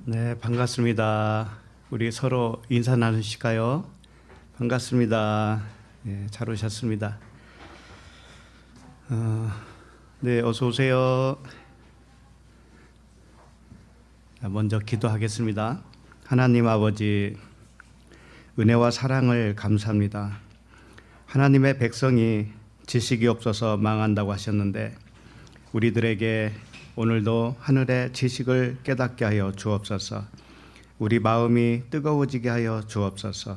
네, 반갑습니다. 우리 서로 인사 나누실까요? 반갑습니다. 네, 잘 오셨습니다. 네, 어서 오세요. 먼저 기도하겠습니다. 하나님 아버지, 은혜와 사랑을 감사합니다. 하나님의 백성이 지식이 없어서 망한다고 하셨는데 우리들에게 오늘도 하늘의 지식을 깨닫게 하여 주옵소서. 우리 마음이 뜨거워지게 하여 주옵소서.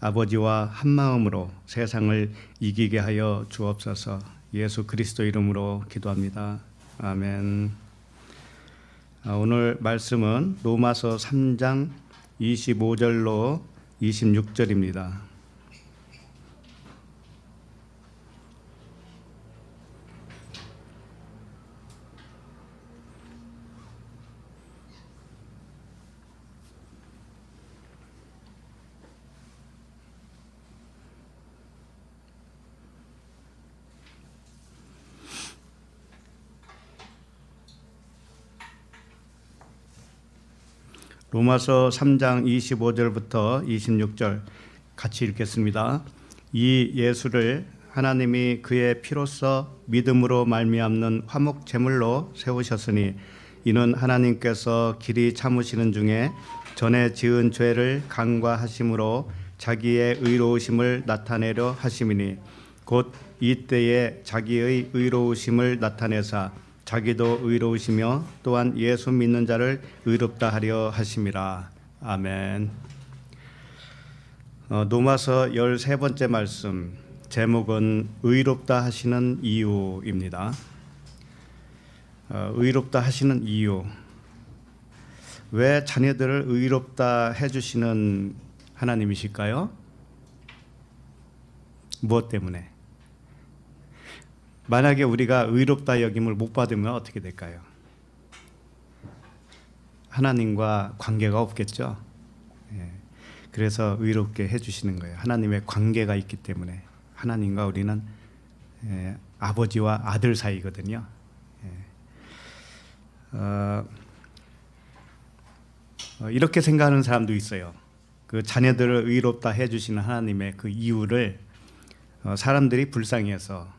아버지와 한 마음으로 세상을 이기게 하여 주옵소서. 예수 그리스도 이름으로 기도합니다. 아멘. 오늘 말씀은 로마서 3장 25절로 26절입니다. 로마서 3장 25절부터 26절 같이 읽겠습니다. 이 예수를 하나님이 그의 피로써 믿음으로 말미암는 화목 제물로 세우셨으니 이는 하나님께서 길이 참으시는 중에 전에 지은 죄를 간과하심으로 자기의 의로우심을 나타내려 하심이니 곧 이때에 자기의 의로우심을 나타내사 자기도 의로우시며 또한 예수 믿는 자를 의롭다 하려 하심이라. 아멘. 로마서 13번째 말씀 제목은 의롭다 하시는 이유입니다. 의롭다 하시는 이유. 왜 자녀들을 의롭다 해주시는 하나님이실까요? 무엇 때문에? 만약에 우리가 의롭다 여김을 못 받으면 어떻게 될까요? 하나님과 관계가 없겠죠. 그래서 의롭게 해주시는 거예요. 하나님의 관계가 있기 때문에. 하나님과 우리는 아버지와 아들 사이거든요. 이렇게 생각하는 사람도 있어요. 그 자녀들을 의롭다 해주시는 하나님의 그 이유를 사람들이 불쌍해서,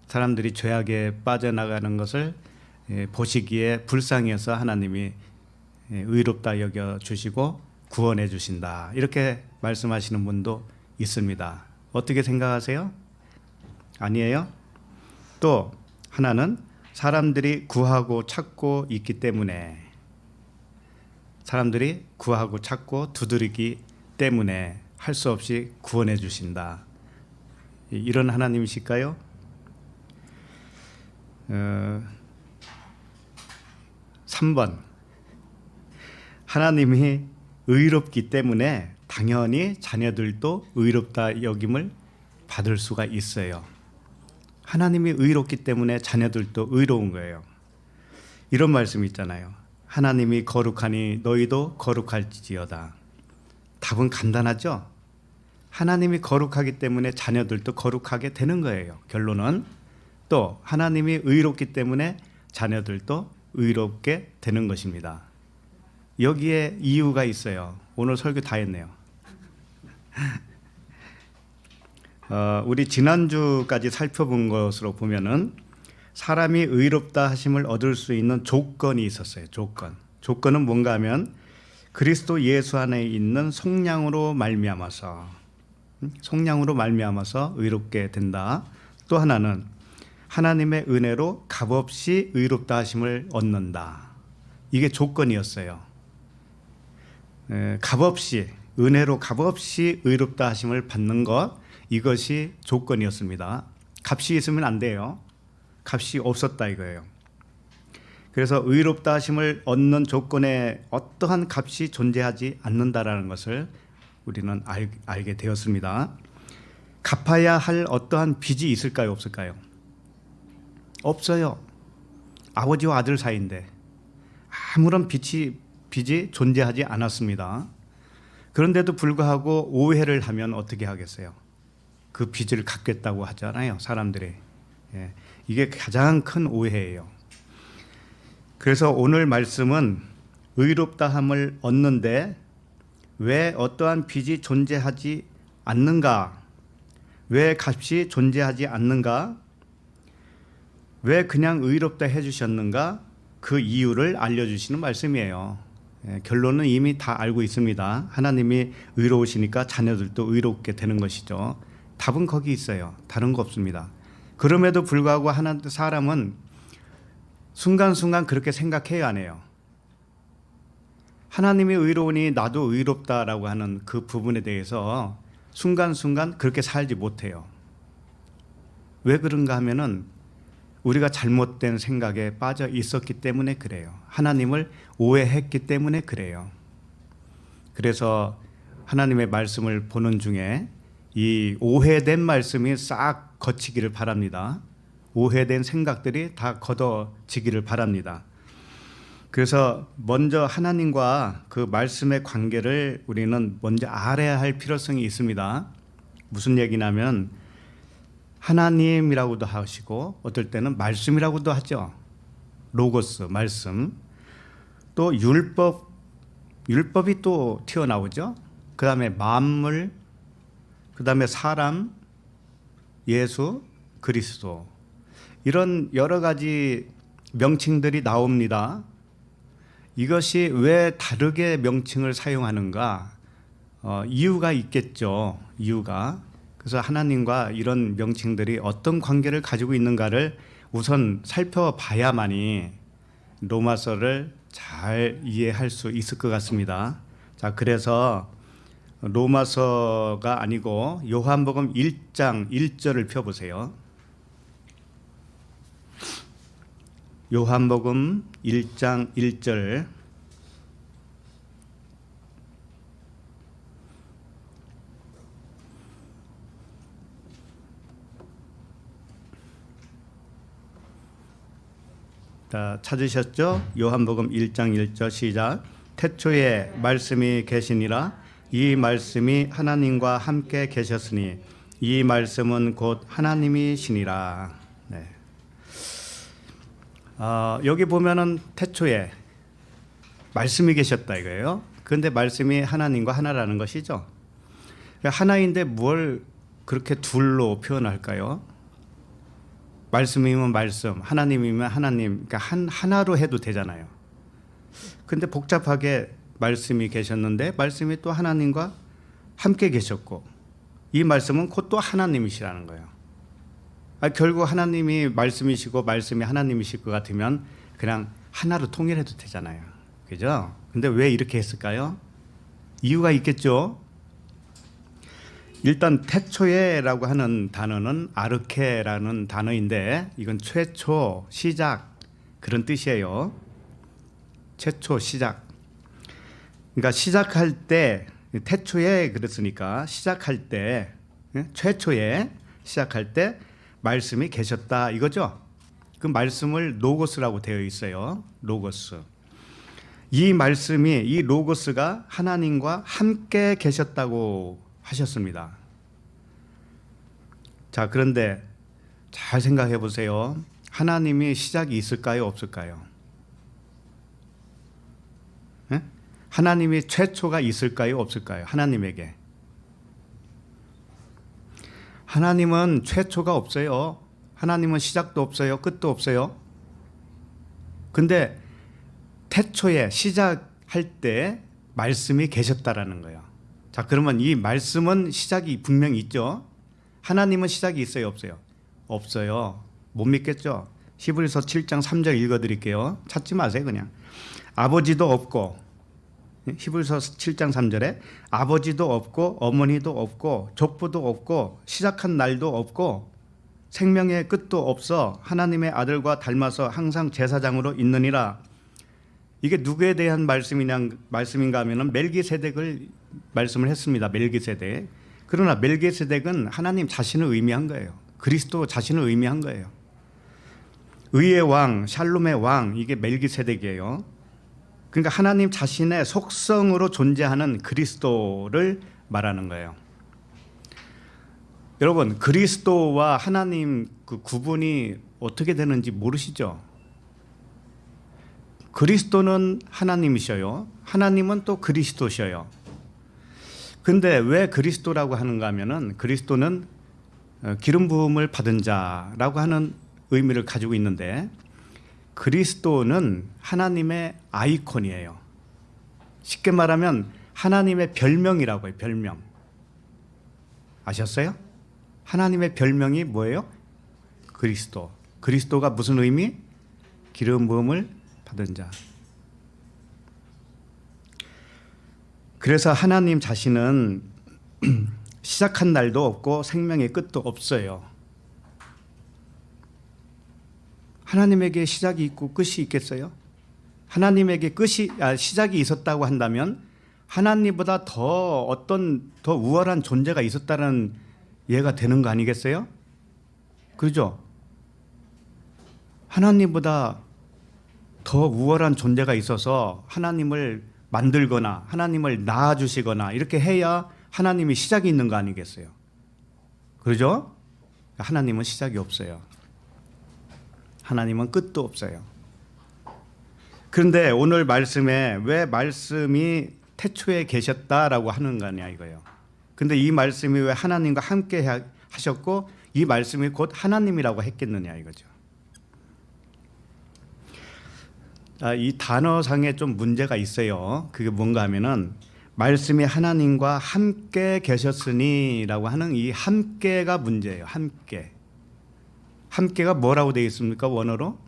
사람들이 죄악에 빠져나가는 것을 보시기에 불쌍해서 하나님이 의롭다 여겨주시고 구원해 주신다, 이렇게 말씀하시는 분도 있습니다. 어떻게 생각하세요? 아니에요? 또 하나는 사람들이 구하고 찾고 있기 때문에, 사람들이 구하고 찾고 두드리기 때문에 할 수 없이 구원해 주신다, 이런 하나님이실까요? 3번, 하나님이 의롭기 때문에 당연히 자녀들도 의롭다 여김을 받을 수가 있어요. 하나님이 의롭기 때문에 자녀들도 의로운 거예요. 이런 말씀이 있잖아요. 하나님이 거룩하니 너희도 거룩할지어다. 답은 간단하죠? 하나님이 거룩하기 때문에 자녀들도 거룩하게 되는 거예요. 결론은. 또 하나님이 의롭기 때문에 자녀들도 의롭게 되는 것입니다. 여기에 이유가 있어요. 오늘 설교 다 했네요. 우리 지난주까지 살펴본 것으로 보면은 사람이 의롭다 하심을 얻을 수 있는 조건이 있었어요. 조건은 뭔가 하면 그리스도 예수 안에 있는 속량으로 말미암아서 의롭게 된다. 또 하나는 하나님의 은혜로 값없이 의롭다 하심을 얻는다. 이게 조건이었어요. 값없이, 은혜로 값없이 의롭다 하심을 받는 것, 이것이 조건이었습니다. 값이 있으면 안 돼요. 값이 없었다 이거예요. 그래서 의롭다 하심을 얻는 조건에 어떠한 값이 존재하지 않는다라는 것을 우리는 알게 되었습니다. 갚아야 할 어떠한 빚이 있을까요, 없을까요? 없어요. 아버지와 아들 사이인데 아무런 빚이 존재하지 않았습니다. 그런데도 불구하고 오해를 하면 어떻게 하겠어요? 그 빚을 갚겠다고 하잖아요, 사람들이. 이게 가장 큰 오해예요. 그래서 오늘 말씀은 의롭다함을 얻는데 왜 어떠한 빚이 존재하지 않는가? 왜 값이 존재하지 않는가? 왜 그냥 의롭다 해주셨는가? 그 이유를 알려주시는 말씀이에요. 결론은 이미 다 알고 있습니다. 하나님이 의로우시니까 자녀들도 의롭게 되는 것이죠. 답은 거기 있어요. 다른 거 없습니다. 그럼에도 불구하고 사람은 순간순간 그렇게 생각해야 하네요. 하나님이 의로우니 나도 의롭다라고 하는 그 부분에 대해서 순간순간 그렇게 살지 못해요. 왜 그런가 하면은 우리가 잘못된 생각에 빠져 있었기 때문에 그래요. 하나님을 오해했기 때문에 그래요. 그래서 하나님의 말씀을 보는 중에 이 오해된 말씀이 싹 거치기를 바랍니다. 오해된 생각들이 다 걷어지기를 바랍니다. 그래서 먼저 하나님과 그 말씀의 관계를 우리는 먼저 알아야 할 필요성이 있습니다. 무슨 얘기냐면 하나님이라고도 하시고 어떨 때는 말씀이라고도 하죠. 로고스, 말씀. 또 율법이 또 튀어나오죠. 그 다음에 만물, 그 다음에 사람, 예수, 그리스도. 이런 여러 가지 명칭들이 나옵니다. 이것이 왜 다르게 명칭을 사용하는가? 이유가 있겠죠. 이유가. 그래서 하나님과 이런 명칭들이 어떤 관계를 가지고 있는가를 우선 살펴봐야만이 로마서를 잘 이해할 수 있을 것 같습니다. 자, 그래서 로마서가 아니고 요한복음 1장 1절을 펴보세요. 요한복음 1장 1절. 자, 찾으셨죠? 요한복음 1장 1절 시작. 태초에 말씀이 계시니라. 이 말씀이 하나님과 함께 계셨으니 이 말씀은 곧 하나님이시니라. 네. 여기 보면은 태초에 말씀이 계셨다 이거예요. 그런데 말씀이 하나님과 하나라는 것이죠. 하나인데 뭘 그렇게 둘로 표현할까요? 말씀이면 말씀, 하나님이면 하나님, 그러니까 하나로 해도 되잖아요. 근데 복잡하게 말씀이 계셨는데 말씀이 또 하나님과 함께 계셨고 이 말씀은 곧 또 하나님이시라는 거예요. 결국 하나님이 말씀이시고 말씀이 하나님이실 것 같으면 그냥 하나로 통일해도 되잖아요. 그죠? 근데 왜 이렇게 했을까요? 이유가 있겠죠. 일단 태초에라고 하는 단어는 아르케라는 단어인데 이건 최초, 시작 그런 뜻이에요. 최초, 시작. 그러니까 시작할 때 태초에 그랬으니까 시작할 때 최초에 시작할 때 말씀이 계셨다 이거죠. 그 말씀을 로고스라고 되어 있어요. 로고스. 이 말씀이 이 로고스가 하나님과 함께 계셨다고 하셨습니다. 자, 그런데 잘 생각해 보세요. 하나님이 시작이 있을까요, 없을까요? 네? 하나님이 최초가 있을까요, 없을까요? 하나님에게. 하나님은 최초가 없어요. 하나님은 시작도 없어요. 끝도 없어요. 근데 태초에 시작할 때 말씀이 계셨다라는 거예요. 자, 그러면 이 말씀은 시작이 분명히 있죠. 하나님은 시작이 있어요, 없어요? 없어요. 못 믿겠죠? 히브리서 7장 3절 읽어드릴게요. 찾지 마세요, 그냥. 아버지도 없고, 히브리서 7장 3절에 아버지도 없고 어머니도 없고 족보도 없고 시작한 날도 없고 생명의 끝도 없어 하나님의 아들과 닮아서 항상 제사장으로 있느니라. 이게 누구에 대한 말씀인가 하면은 멜기세덱을 말씀을 했습니다. 멜기세덱. 그러나 멜기세덱은 하나님 자신을 의미한 거예요. 그리스도 자신을 의미한 거예요. 의의 왕, 샬롬의 왕, 이게 멜기세덱이에요. 그러니까 하나님 자신의 속성으로 존재하는 그리스도를 말하는 거예요. 여러분, 그리스도와 하나님 그 구분이 어떻게 되는지 모르시죠? 그리스도는 하나님이셔요. 하나님은 또 그리스도셔요. 근데 왜 그리스도라고 하는가 하면은 그리스도는 기름 부음을 받은 자라고 하는 의미를 가지고 있는데 그리스도는 하나님의 아이콘이에요. 쉽게 말하면 하나님의 별명이라고 해요. 별명. 아셨어요? 하나님의 별명이 뭐예요? 그리스도. 그리스도가 무슨 의미? 기름 부음을 받은 자. 그래서 하나님 자신은 시작한 날도 없고 생명의 끝도 없어요. 하나님에게 시작이 있고 끝이 있겠어요? 하나님에게 시작이 있었다고 한다면 하나님보다 더 우월한 존재가 있었다는 예가 되는 거 아니겠어요? 그렇죠? 하나님보다 더 우월한 존재가 있어서 하나님을 만들거나 하나님을 낳아주시거나 이렇게 해야 하나님이 시작이 있는 거 아니겠어요? 그렇죠? 하나님은 시작이 없어요. 하나님은 끝도 없어요. 그런데 오늘 말씀에 왜 말씀이 태초에 계셨다라고 하는 거냐 이거예요. 근데 이 말씀이 왜 하나님과 함께 하셨고 이 말씀이 곧 하나님이라고 했겠느냐 이거죠. 이 단어상에 좀 문제가 있어요. 그게 뭔가 하면은 말씀이 하나님과 함께 계셨으니라고 하는 이 함께가 문제예요. 함께. 함께가 뭐라고 되어 있습니까? 원어로?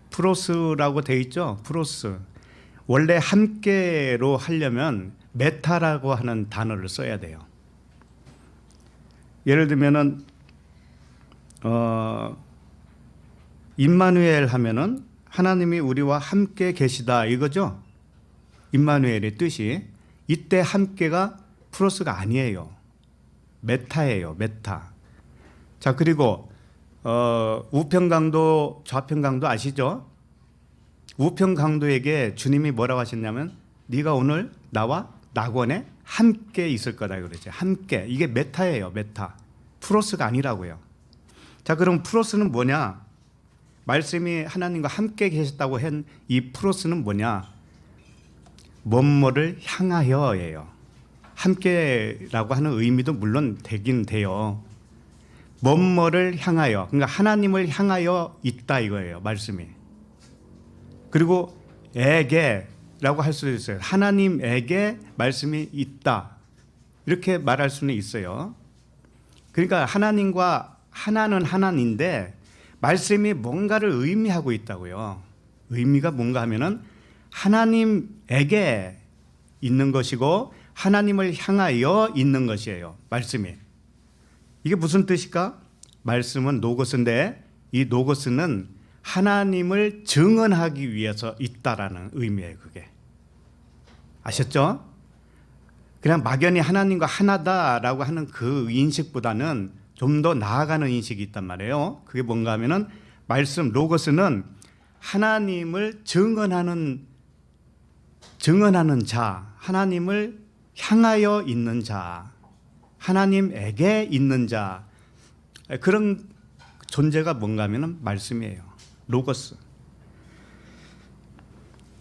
프로스라고 되어 있죠. 프로스. 원래 함께로 하려면 메타라고 하는 단어를 써야 돼요. 예를 들면은 임마누엘 하면은 하나님이 우리와 함께 계시다 이거죠. 임마누엘의 뜻이. 이때 함께가 프로스가 아니에요. 메타예요. 메타. 자, 그리고 우평강도 좌평강도 아시죠? 우평강도에게 주님이 뭐라고 하셨냐면 네가 오늘 나와 낙원에 함께 있을 거다 그러죠. 함께. 이게 메타예요. 메타. 프로스가 아니라고요. 자, 그럼 프로스는 뭐냐? 말씀이 하나님과 함께 계셨다고 한 이 프로스는 뭐냐? 뭐뭐를 향하여예요. 함께라고 하는 의미도 물론 되긴 돼요. 뭐뭐를 향하여. 그러니까 하나님을 향하여 있다 이거예요. 말씀이. 그리고 에게라고 할 수도 있어요. 하나님에게 말씀이 있다. 이렇게 말할 수는 있어요. 그러니까 하나님과 하나는 하나인데 말씀이 뭔가를 의미하고 있다고요. 의미가 뭔가 하면은 하나님에게 있는 것이고 하나님을 향하여 있는 것이에요. 말씀이. 이게 무슨 뜻일까? 말씀은 노고스인데 이 노고스는 하나님을 증언하기 위해서 있다라는 의미예요. 그게. 아셨죠? 그냥 막연히 하나님과 하나다라고 하는 그 인식보다는 좀 더 나아가는 인식이 있단 말이에요. 그게 뭔가 하면은 말씀 로고스는 하나님을 증언하는 자, 하나님을 향하여 있는 자, 하나님에게 있는 자, 그런 존재가 뭔가 하면은 말씀이에요. 로고스.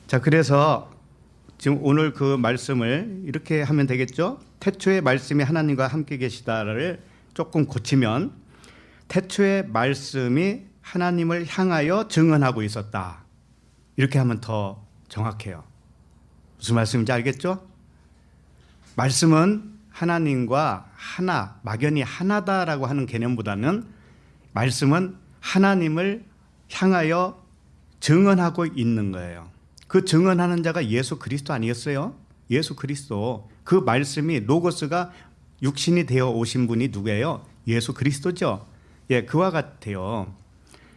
자, 그래서 지금 오늘 그 말씀을 이렇게 하면 되겠죠? 태초에 말씀이 하나님과 함께 계시다를 조금 고치면 태초에 말씀이 하나님을 향하여 증언하고 있었다. 이렇게 하면 더 정확해요. 무슨 말씀인지 알겠죠? 말씀은 하나님과 하나, 막연히 하나다라고 하는 개념보다는 말씀은 하나님을 향하여 증언하고 있는 거예요. 그 증언하는 자가 예수 그리스도 아니었어요? 예수 그리스도. 그 말씀이 로고스가 육신이 되어 오신 분이 누구예요? 예수 그리스도죠. 예, 그와 같아요.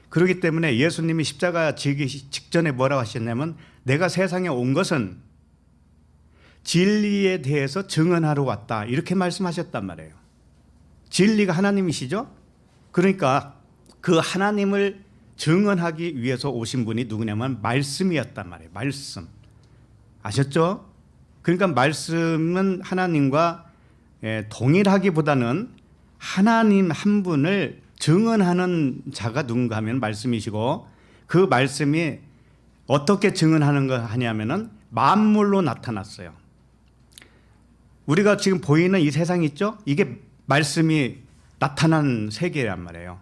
그렇기 때문에 예수님이 십자가 지기 직전에 뭐라고 하셨냐면 내가 세상에 온 것은 진리에 대해서 증언하러 왔다. 이렇게 말씀하셨단 말이에요. 진리가 하나님이시죠? 그러니까 그 하나님을 증언하기 위해서 오신 분이 누구냐면 말씀이었단 말이에요. 말씀. 아셨죠? 그러니까 말씀은 하나님과 동일하기보다는 하나님 한 분을 증언하는 자가 누군가 하면 말씀이시고, 그 말씀이 어떻게 증언하는 거 하냐면은 만물로 나타났어요. 우리가 지금 보이는 이 세상 있죠? 이게 말씀이 나타난 세계란 말이에요.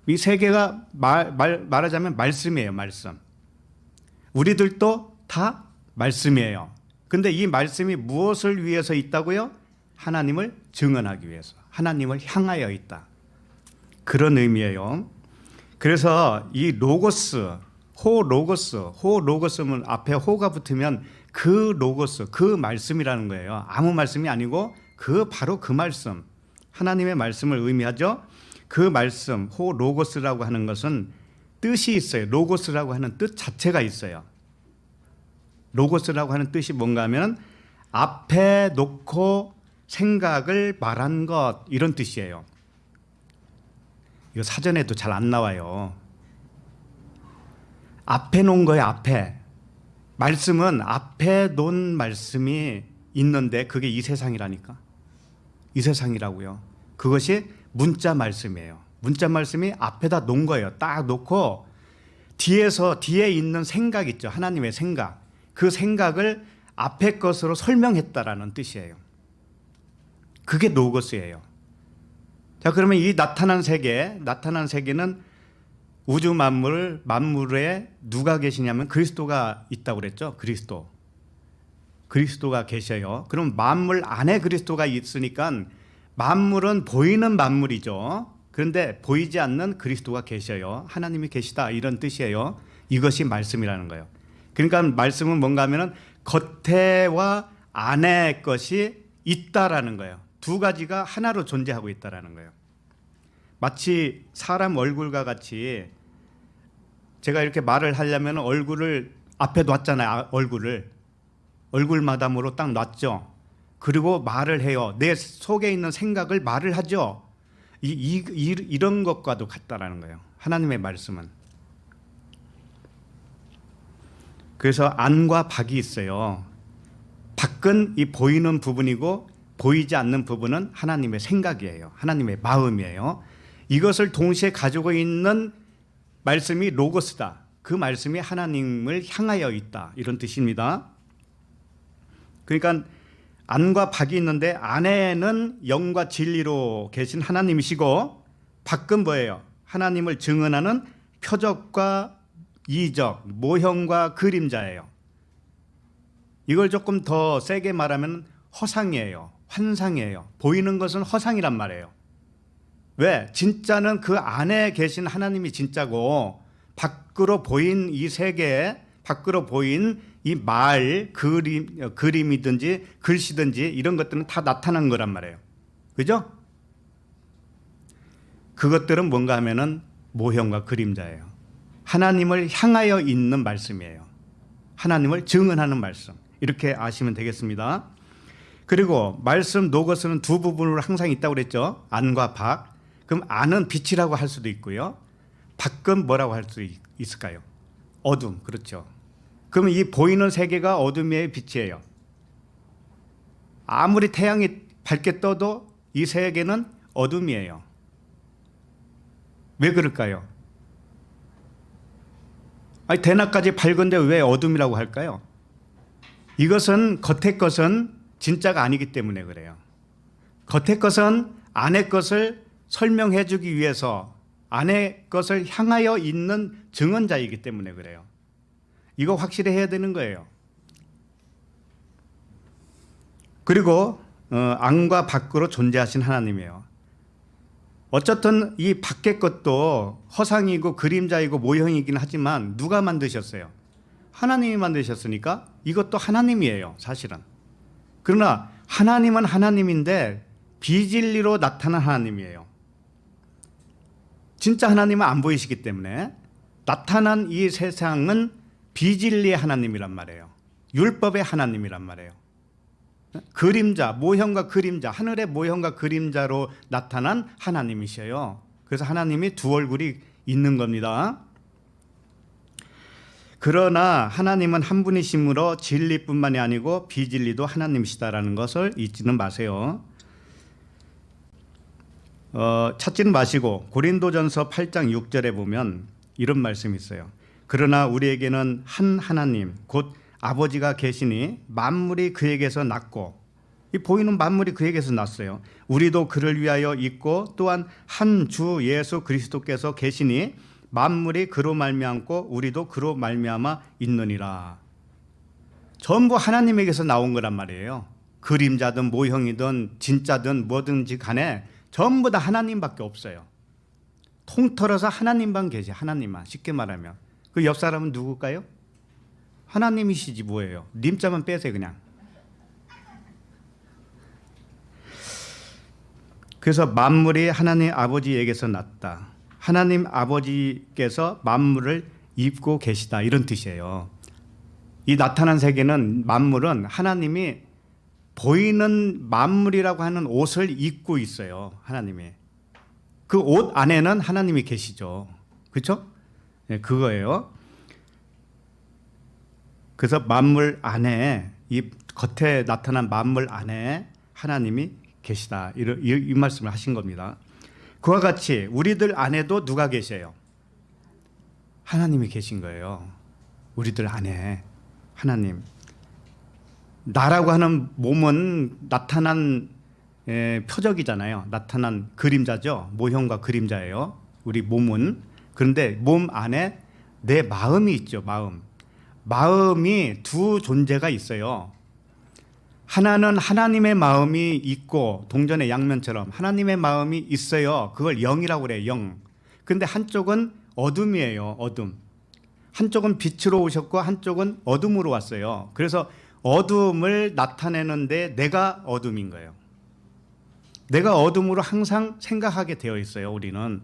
이 세계가 말하자면 말씀이에요. 말씀. 우리들도 다 말씀이에요. 근데 이 말씀이 무엇을 위해서 있다고요? 하나님을 증언하기 위해서, 하나님을 향하여 있다, 그런 의미예요. 그래서 이 로고스, 호로고스면 앞에 호가 붙으면 그 로고스, 그 말씀이라는 거예요. 아무 말씀이 아니고 바로 그 말씀, 하나님의 말씀을 의미하죠. 그 말씀, 호로고스라고 하는 것은 뜻이 있어요. 로고스라고 하는 뜻 자체가 있어요. 로고스라고 하는 뜻이 뭔가 하면 앞에 놓고 생각을 말한 것, 이런 뜻이에요. 이거 사전에도 잘 안 나와요. 앞에 놓은 거예요. 앞에. 말씀은 앞에 놓은 말씀이 있는데 그게 이 세상이라니까. 이 세상이라고요. 그것이 문자 말씀이에요. 문자 말씀이 앞에다 놓은 거예요. 딱 놓고 뒤에 있는 생각 있죠. 하나님의 생각. 그 생각을 앞에 것으로 설명했다라는 뜻이에요. 그게 로고스예요. 자, 그러면 이 나타난 세계는 우주 만물에 누가 계시냐면 그리스도가 있다고 그랬죠. 그리스도가 계셔요. 그럼 만물 안에 그리스도가 있으니까 만물은 보이는 만물이죠. 그런데 보이지 않는 그리스도가 계셔요. 하나님이 계시다, 이런 뜻이에요. 이것이 말씀이라는 거예요. 그러니까 말씀은 뭔가 하면은 겉에와 안의 것이 있다라는 거예요. 두 가지가 하나로 존재하고 있다라는 거예요. 마치 사람 얼굴과 같이, 제가 이렇게 말을 하려면 얼굴을 앞에 놨잖아요. 얼굴 마담으로 딱 놨죠. 그리고 말을 해요. 내 속에 있는 생각을 말을 하죠. 이런 것과도 같다라는 거예요. 하나님의 말씀은. 그래서 안과 밖이 있어요. 밖은 이 보이는 부분이고 보이지 않는 부분은 하나님의 생각이에요. 하나님의 마음이에요. 이것을 동시에 가지고 있는 말씀이 로고스다. 그 말씀이 하나님을 향하여 있다, 이런 뜻입니다. 그러니까 안과 밖이 있는데 안에는 영과 진리로 계신 하나님이시고 밖은 뭐예요? 하나님을 증언하는 표적과 이적, 모형과 그림자예요. 이걸 조금 더 세게 말하면 허상이에요. 환상이에요. 보이는 것은 허상이란 말이에요. 왜? 진짜는 그 안에 계신 하나님이 진짜고, 밖으로 보인 이 세계, 밖으로 보인 이 그림이든지 글씨든지 이런 것들은 다 나타난 거란 말이에요. 그죠? 그것들은 뭔가 하면은 모형과 그림자예요. 하나님을 향하여 있는 말씀이에요. 하나님을 증언하는 말씀. 이렇게 아시면 되겠습니다. 그리고 말씀 로고스는 두 부분으로 항상 있다고 그랬죠. 안과 밖. 그럼 안은 빛이라고 할 수도 있고요. 밖은 뭐라고 할 수 있을까요? 어둠. 그렇죠. 그러면 이 보이는 세계가 어둠이에요, 빛이에요? 아무리 태양이 밝게 떠도 이 세계는 어둠이에요. 왜 그럴까요? 아니, 대낮까지 밝은데 왜 어둠이라고 할까요? 이것은 겉의 것은 진짜가 아니기 때문에 그래요. 겉의 것은 안의 것을 설명해 주기 위해서 안의 것을 향하여 있는 증언자이기 때문에 그래요. 이거 확실히 해야 되는 거예요. 그리고 안과 밖으로 존재하신 하나님이에요. 어쨌든 이 밖의 것도 허상이고 그림자이고 모형이긴 하지만 누가 만드셨어요? 하나님이 만드셨으니까 이것도 하나님이에요, 사실은. 그러나 하나님은 하나님인데 비진리로 나타난 하나님이에요. 진짜 하나님은 안 보이시기 때문에 나타난 이 세상은 비진리의 하나님이란 말이에요. 율법의 하나님이란 말이에요. 그림자, 모형과 그림자, 하늘의 모형과 그림자로 나타난 하나님이셔요. 그래서 하나님이 두 얼굴이 있는 겁니다. 그러나 하나님은 한 분이심으로 진리뿐만이 아니고 비진리도 하나님이시다라는 것을 잊지는 마세요. 찾지는 마시고 고린도전서 8장 6절에 보면 이런 말씀이 있어요. 그러나 우리에게는 한 하나님 곧 아버지가 계시니 만물이 그에게서 났고, 이 보이는 만물이 그에게서 났어요. 우리도 그를 위하여 있고 또한 한 주 예수 그리스도께서 계시니 만물이 그로 말미암고 우리도 그로 말미암아 있느니라. 전부 하나님에게서 나온 거란 말이에요. 그림자든 모형이든 진짜든 뭐든지 간에 전부 다 하나님밖에 없어요. 통틀어서 하나님만 계시, 하나님만. 쉽게 말하면 그 옆 사람은 누굴까요? 하나님이시지 뭐예요. 님자만 빼세요 그냥. 그래서 만물이 하나님 아버지에게서 났다. 하나님 아버지께서 만물을 입고 계시다, 이런 뜻이에요. 이 나타난 세계는, 만물은 하나님이 보이는 만물이라고 하는 옷을 입고 있어요. 하나님이. 그 옷 안에는 하나님이 계시죠. 그렇죠? 네, 그거예요. 그래서 만물 안에, 이 겉에 나타난 만물 안에 하나님이 계시다, 이 말씀을 하신 겁니다. 그와 같이 우리들 안에도 누가 계셔요? 하나님이 계신 거예요. 우리들 안에 하나님. 나라고 하는 몸은 나타난 표적이잖아요. 나타난 그림자죠. 모형과 그림자예요. 우리 몸은. 그런데 몸 안에 내 마음이 있죠. 마음이 두 존재가 있어요. 하나는 하나님의 마음이 있고, 동전의 양면처럼 하나님의 마음이 있어요. 그걸 영이라고 그래요. 영. 근데 한쪽은 어둠이에요. 어둠. 한쪽은 빛으로 오셨고 한쪽은 어둠으로 왔어요. 그래서 어둠을 나타내는데 내가 어둠인 거예요. 내가 어둠으로 항상 생각하게 되어 있어요. 우리는.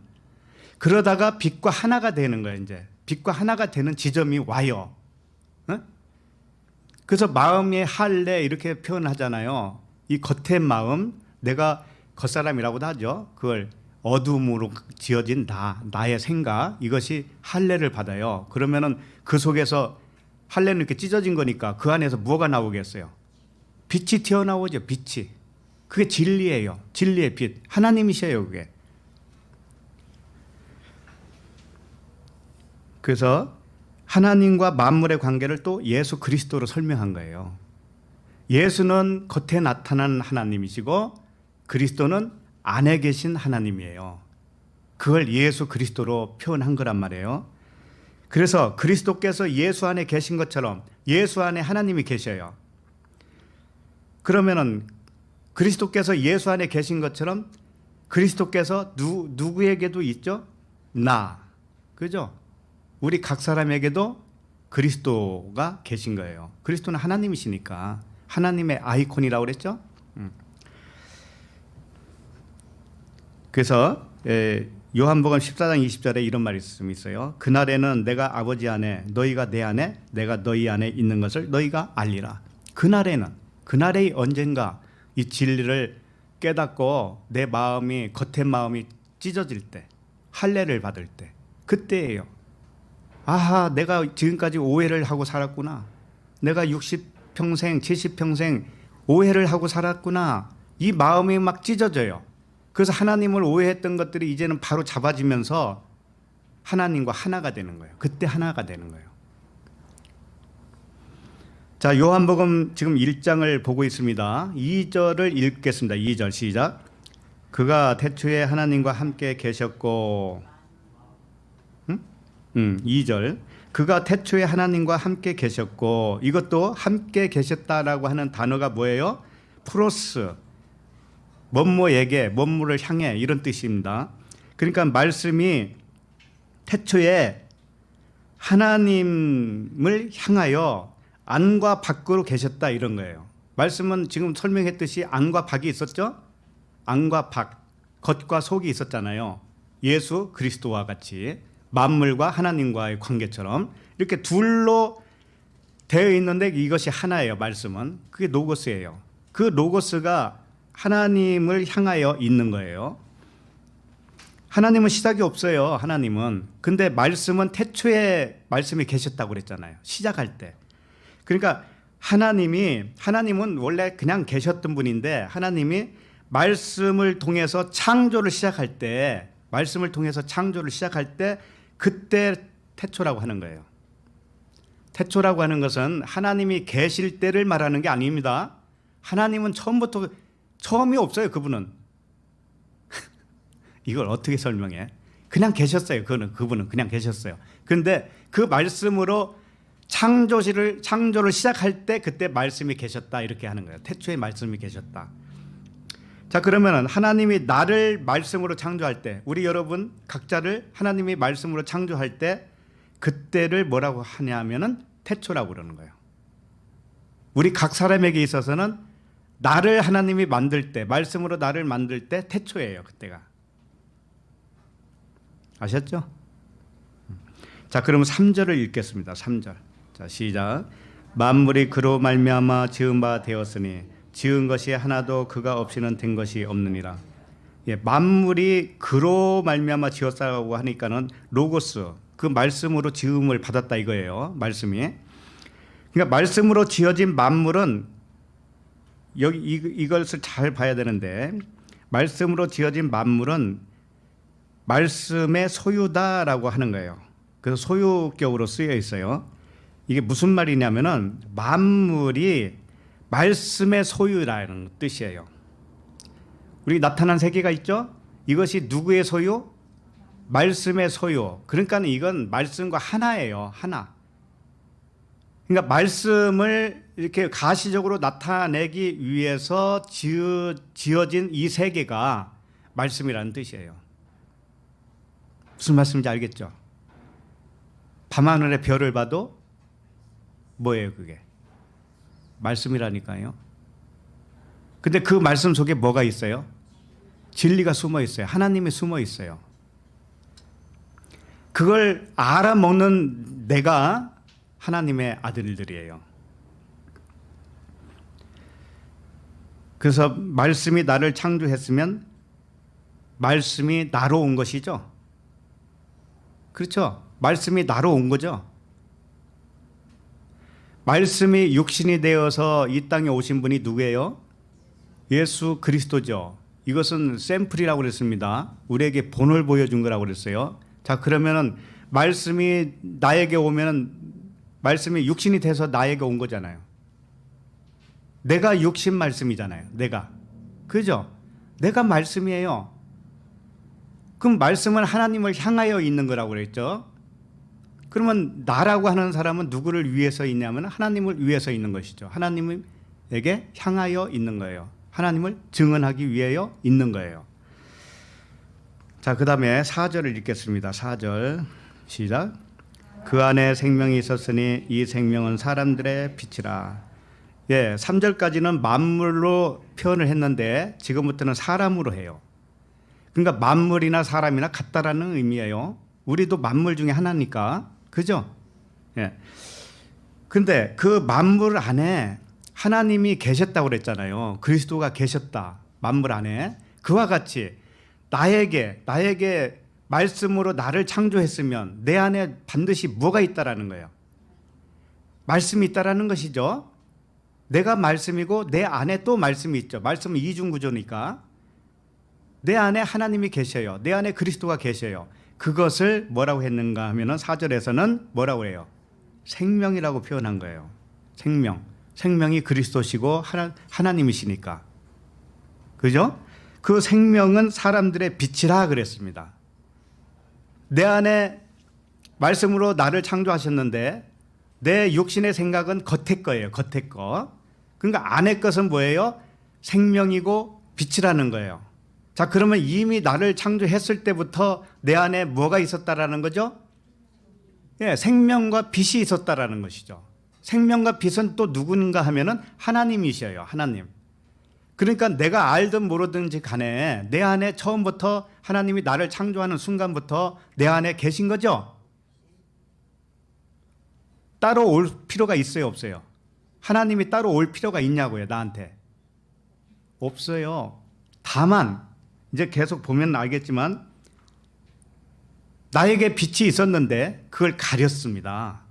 그러다가 빛과 하나가 되는 거예요. 이제 빛과 하나가 되는 지점이 와요. 그래서 마음의 할례 이렇게 표현하잖아요. 이 겉의 마음, 내가 겉사람이라고도 하죠. 그걸 어둠으로 지어진 나의 생각, 이것이 할례를 받아요. 그러면은 그 속에서, 할례는 이렇게 찢어진 거니까 그 안에서 뭐가 나오겠어요? 빛이 튀어나오죠. 빛이. 그게 진리예요. 진리의 빛. 하나님이셔요. 그게. 그래서 하나님과 만물의 관계를 또 예수 그리스도로 설명한 거예요. 예수는 겉에 나타난 하나님이시고 그리스도는 안에 계신 하나님이에요. 그걸 예수 그리스도로 표현한 거란 말이에요. 그래서 그리스도께서 예수 안에 계신 것처럼 예수 안에 하나님이 계셔요. 그러면은 그리스도께서 예수 안에 계신 것처럼 그리스도께서 누구에게도 있죠? 그죠? 우리 각 사람에게도 그리스도가 계신 거예요. 그리스도는 하나님이시니까. 하나님의 아이콘이라고 그랬죠? 그래서 요한복음 14장 20절에 이런 말씀이 있어요. 그날에는 내가 아버지 안에, 너희가 내 안에, 내가 너희 안에 있는 것을 너희가 알리라. 그날에 언젠가 이 진리를 깨닫고 내 마음이, 겉의 마음이 찢어질 때, 할례를 받을 때, 그때예요. 아하, 내가 지금까지 오해를 하고 살았구나. 내가 60평생, 70평생 오해를 하고 살았구나. 이 마음이 막 찢어져요. 그래서 하나님을 오해했던 것들이 이제는 바로 잡아지면서 하나님과 하나가 되는 거예요. 그때 하나가 되는 거예요. 자, 요한복음 지금 1장을 보고 있습니다. 2절을 읽겠습니다. 2절 시작. 그가 태초에 하나님과 함께 계셨고, 2절. 그가 태초에 하나님과 함께 계셨고, 이것도 함께 계셨다라고 하는 단어가 뭐예요? 프로스, 뭐뭐를 향해, 이런 뜻입니다. 그러니까 말씀이 태초에 하나님을 향하여 안과 밖으로 계셨다, 이런 거예요. 말씀은 지금 설명했듯이 안과 밖이 있었죠? 안과 밖, 겉과 속이 있었잖아요. 예수 그리스도와 같이 만물과 하나님과의 관계처럼 이렇게 둘로 되어 있는데 이것이 하나예요. 말씀은. 그게 로고스예요. 그 로고스가 하나님을 향하여 있는 거예요. 하나님은 시작이 없어요. 하나님은. 근데 말씀은 태초에 말씀이 계셨다고 그랬잖아요. 시작할 때. 그러니까 하나님은 원래 그냥 계셨던 분인데 하나님이 말씀을 통해서 창조를 시작할 때, 그때 태초라고 하는 거예요. 태초라고 하는 것은 하나님이 계실 때를 말하는 게 아닙니다. 하나님은 처음이 없어요. 그분은. 이걸 어떻게 설명해? 그냥 계셨어요. 그분은 그냥 계셨어요. 그런데 그 말씀으로 창조를 시작할 때 그때 말씀이 계셨다 이렇게 하는 거예요. 태초에 말씀이 계셨다. 자, 그러면은 하나님이 나를 말씀으로 창조할 때, 우리 여러분 각자를 하나님이 말씀으로 창조할 때 그때를 뭐라고 하냐면은 태초라고 그러는 거예요. 우리 각 사람에게 있어서는 나를 하나님이 만들 때, 말씀으로 나를 만들 때 태초예요. 그때가. 아셨죠? 자, 그러면 3절을 읽겠습니다. 3절. 자, 시작. 만물이 그로 말미암아 지은 바 되었으니 지은 것이 하나도 그가 없이는 된 것이 없느니라. 예, 만물이 그로 말미암아 지었다고 하니까는 로고스, 그 말씀으로 지음을 받았다 이거예요. 말씀이. 그러니까 말씀으로 지어진 만물은 여기 이것을 잘 봐야 되는데, 말씀으로 지어진 만물은 말씀의 소유다라고 하는 거예요. 그래서 소유격으로 쓰여 있어요. 이게 무슨 말이냐면은 만물이 말씀의 소유라는 뜻이에요. 우리 나타난 세계가 있죠? 이것이 누구의 소유? 말씀의 소유. 그러니까 이건 말씀과 하나예요. 하나. 그러니까 말씀을 이렇게 가시적으로 나타내기 위해서 지어진 이 세계가 말씀이라는 뜻이에요. 무슨 말씀인지 알겠죠? 밤하늘의 별을 봐도 뭐예요 그게? 말씀이라니까요. 근데 그 말씀 속에 뭐가 있어요? 진리가 숨어 있어요. 하나님이 숨어 있어요. 그걸 알아먹는 내가 하나님의 아들들이에요. 그래서 말씀이 나를 창조했으면 말씀이 나로 온 것이죠. 그렇죠? 말씀이 나로 온 거죠. 말씀이 육신이 되어서 이 땅에 오신 분이 누구예요? 예수 그리스도죠. 이것은 샘플이라고 그랬습니다. 우리에게 본을 보여준 거라고 그랬어요. 자, 그러면은 말씀이 나에게 오면은 말씀이 육신이 돼서 나에게 온 거잖아요. 내가 육신 말씀이잖아요. 내가. 그죠? 내가 말씀이에요. 그럼 말씀은 하나님을 향하여 있는 거라고 그랬죠. 그러면 나라고 하는 사람은 누구를 위해서 있냐면 하나님을 위해서 있는 것이죠. 하나님에게 향하여 있는 거예요. 하나님을 증언하기 위하여 있는 거예요. 자, 그 다음에 4절을 읽겠습니다. 4절 시작. 그 안에 생명이 있었으니 이 생명은 사람들의 빛이라. 예, 3절까지는 만물로 표현을 했는데 지금부터는 사람으로 해요. 그러니까 만물이나 사람이나 같다라는 의미예요. 우리도 만물 중에 하나니까. 그죠? 예. 근데 그 만물 안에 하나님이 계셨다고 그랬잖아요. 그리스도가 계셨다. 만물 안에. 그와 같이 나에게 말씀으로 나를 창조했으면 내 안에 반드시 뭐가 있다라는 거예요. 말씀이 있다라는 것이죠. 내가 말씀이고 내 안에 또 말씀이 있죠. 말씀은 이중구조니까. 내 안에 하나님이 계셔요. 내 안에 그리스도가 계셔요. 그것을 뭐라고 했는가 하면은 4절에서는 뭐라고 해요? 생명이라고 표현한 거예요. 생명. 생명이 그리스도시고 하나님이시니까. 그죠? 그 생명은 사람들의 빛이라 그랬습니다. 내 안에 말씀으로 나를 창조하셨는데 내 육신의 생각은 겉의 거예요. 겉의 거. 그러니까 안의 것은 뭐예요? 생명이고 빛이라는 거예요. 자, 그러면 이미 나를 창조했을 때부터 내 안에 뭐가 있었다라는 거죠? 예, 생명과 빛이 있었다라는 것이죠. 생명과 빛은 또 누군가 하면은 하나님이셔요. 하나님. 그러니까 내가 알든 모르든지 간에 내 안에 처음부터 하나님이 나를 창조하는 순간부터 내 안에 계신 거죠? 따로 올 필요가 있어요, 없어요? 하나님이 따로 올 필요가 있냐고요, 나한테? 없어요. 다만 이제 계속 보면 알겠지만 나에게 빛이 있었는데 그걸 가렸습니다.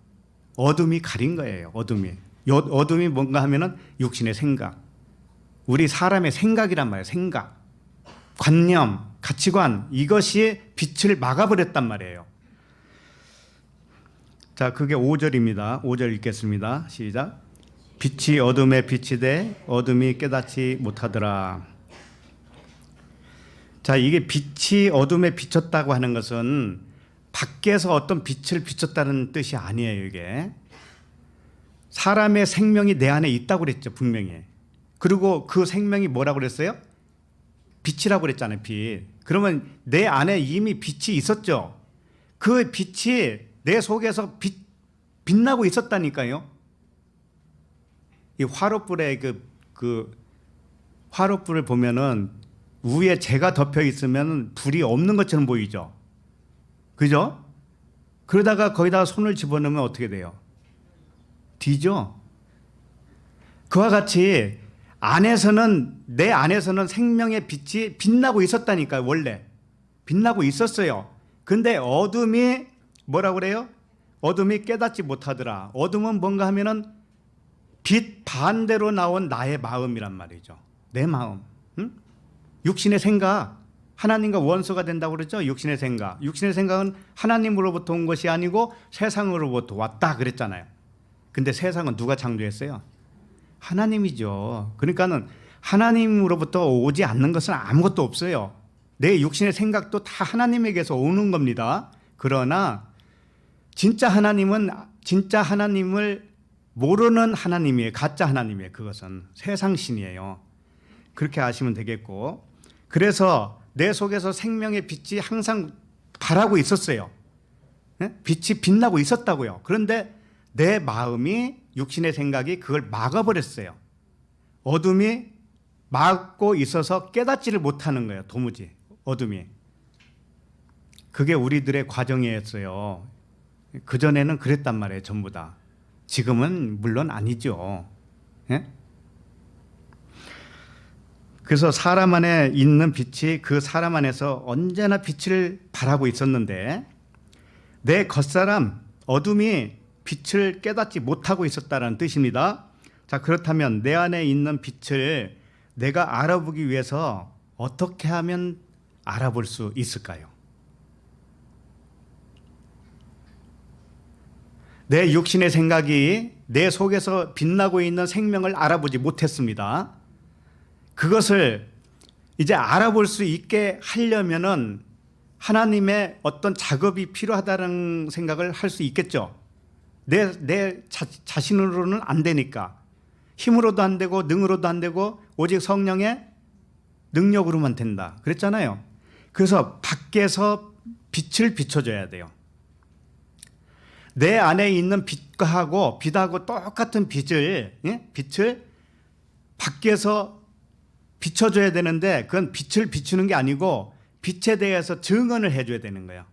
어둠이 가린 거예요. 어둠이 뭔가 하면은 육신의 생각, 우리 사람의 생각이란 말이에요. 생각, 관념, 가치관, 이것이 빛을 막아버렸단 말이에요. 자, 그게 5절입니다. 5절 읽겠습니다. 시작. 빛이 어둠에 비치되 어둠이 깨닫지 못하더라. 자, 이게 빛이 어둠에 비쳤다고 하는 것은 밖에서 어떤 빛을 비쳤다는 뜻이 아니에요. 이게 사람의 생명이 내 안에 있다고 그랬죠, 분명히. 그리고 그 생명이 뭐라고 그랬어요? 빛이라고 그랬잖아요. 빛. 그러면 내 안에 이미 빛이 있었죠. 그 빛이 내 속에서 빛나고 있었다니까요. 이 화롯불에 그 화롯불을 보면은 위에 재가 덮여 있으면 불이 없는 것처럼 보이죠. 그죠? 그러다가 거기다가 손을 집어넣으면 어떻게 돼요? 뒤죠. 그와 같이 안에서는, 내 안에서는 생명의 빛이 빛나고 있었다니까요. 원래 빛나고 있었어요. 근데 어둠이 뭐라고 그래요? 어둠이 깨닫지 못하더라. 어둠은 뭔가 하면은 빛 반대로 나온 나의 마음이란 말이죠. 내 마음. 응? 육신의 생각, 하나님과 원수가 된다고 그랬죠. 육신의 생각. 육신의 생각은 하나님으로부터 온 것이 아니고 세상으로부터 왔다 그랬잖아요. 근데 세상은 누가 창조했어요? 하나님이죠. 그러니까는 하나님으로부터 오지 않는 것은 아무것도 없어요. 내 육신의 생각도 다 하나님에게서 오는 겁니다. 그러나 진짜 하나님은 진짜 하나님을 모르는 하나님이에요. 가짜 하나님이에요. 그것은 세상 신이에요. 그렇게 아시면 되겠고, 그래서 내 속에서 생명의 빛이 항상 발하고 있었어요. 빛이 빛나고 있었다고요. 그런데 내 마음이, 육신의 생각이 그걸 막아버렸어요. 어둠이 막고 있어서 깨닫지를 못하는 거예요. 도무지 어둠이. 그게 우리들의 과정이었어요. 그전에는 그랬단 말이에요. 전부 다. 지금은 물론 아니죠. 예? 그래서 사람 안에 있는 빛이 그 사람 안에서 언제나 빛을 발하고 있었는데 내 겉사람 어둠이 빛을 깨닫지 못하고 있었다는 뜻입니다. 자, 그렇다면 내 안에 있는 빛을 내가 알아보기 위해서 어떻게 하면 알아볼 수 있을까요? 내 육신의 생각이 내 속에서 빛나고 있는 생명을 알아보지 못했습니다. 그것을 이제 알아볼 수 있게 하려면은 하나님의 어떤 작업이 필요하다는 생각을 할 수 있겠죠. 내 자신으로는 안 되니까. 힘으로도 안 되고 능으로도 안 되고 오직 성령의 능력으로만 된다. 그랬잖아요. 그래서 밖에서 빛을 비춰줘야 돼요. 내 안에 있는 빛하고 똑같은 빛을 밖에서 비춰줘야 되는데 그건 빛을 비추는 게 아니고 빛에 대해서 증언을 해줘야 되는 거예요.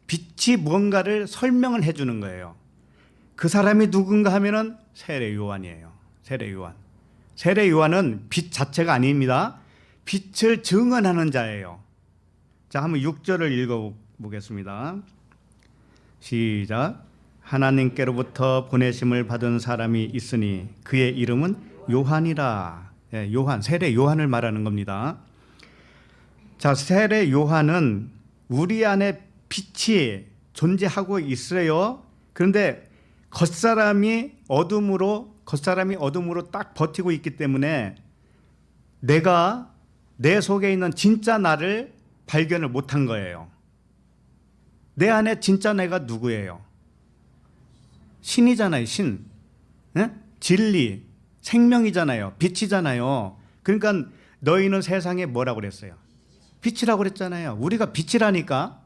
빛이 뭔가를 설명을 해주는 거예요. 그 사람이 누군가 하면은 세례 요한이에요. 세례 요한. 세례 요한은 빛 자체가 아닙니다. 빛을 증언하는 자예요. 자, 한번 6절을 읽어보겠습니다. 시작. 하나님께로부터 보내심을 받은 사람이 있으니 그의 이름은 요한이라. 예, 요한, 세례 요한을 말하는 겁니다. 자, 세례 요한은 우리 안에 빛이 존재하고 있어요. 그런데 겉사람이 어둠으로 딱 버티고 있기 때문에 내가 내 속에 있는 진짜 나를 발견을 못한 거예요. 내 안에 진짜 내가 누구예요? 신이잖아요. 신. 네? 진리, 생명이잖아요. 빛이잖아요. 그러니까 너희는 세상에 뭐라고 그랬어요? 빛이라고 그랬잖아요. 우리가 빛이라니까.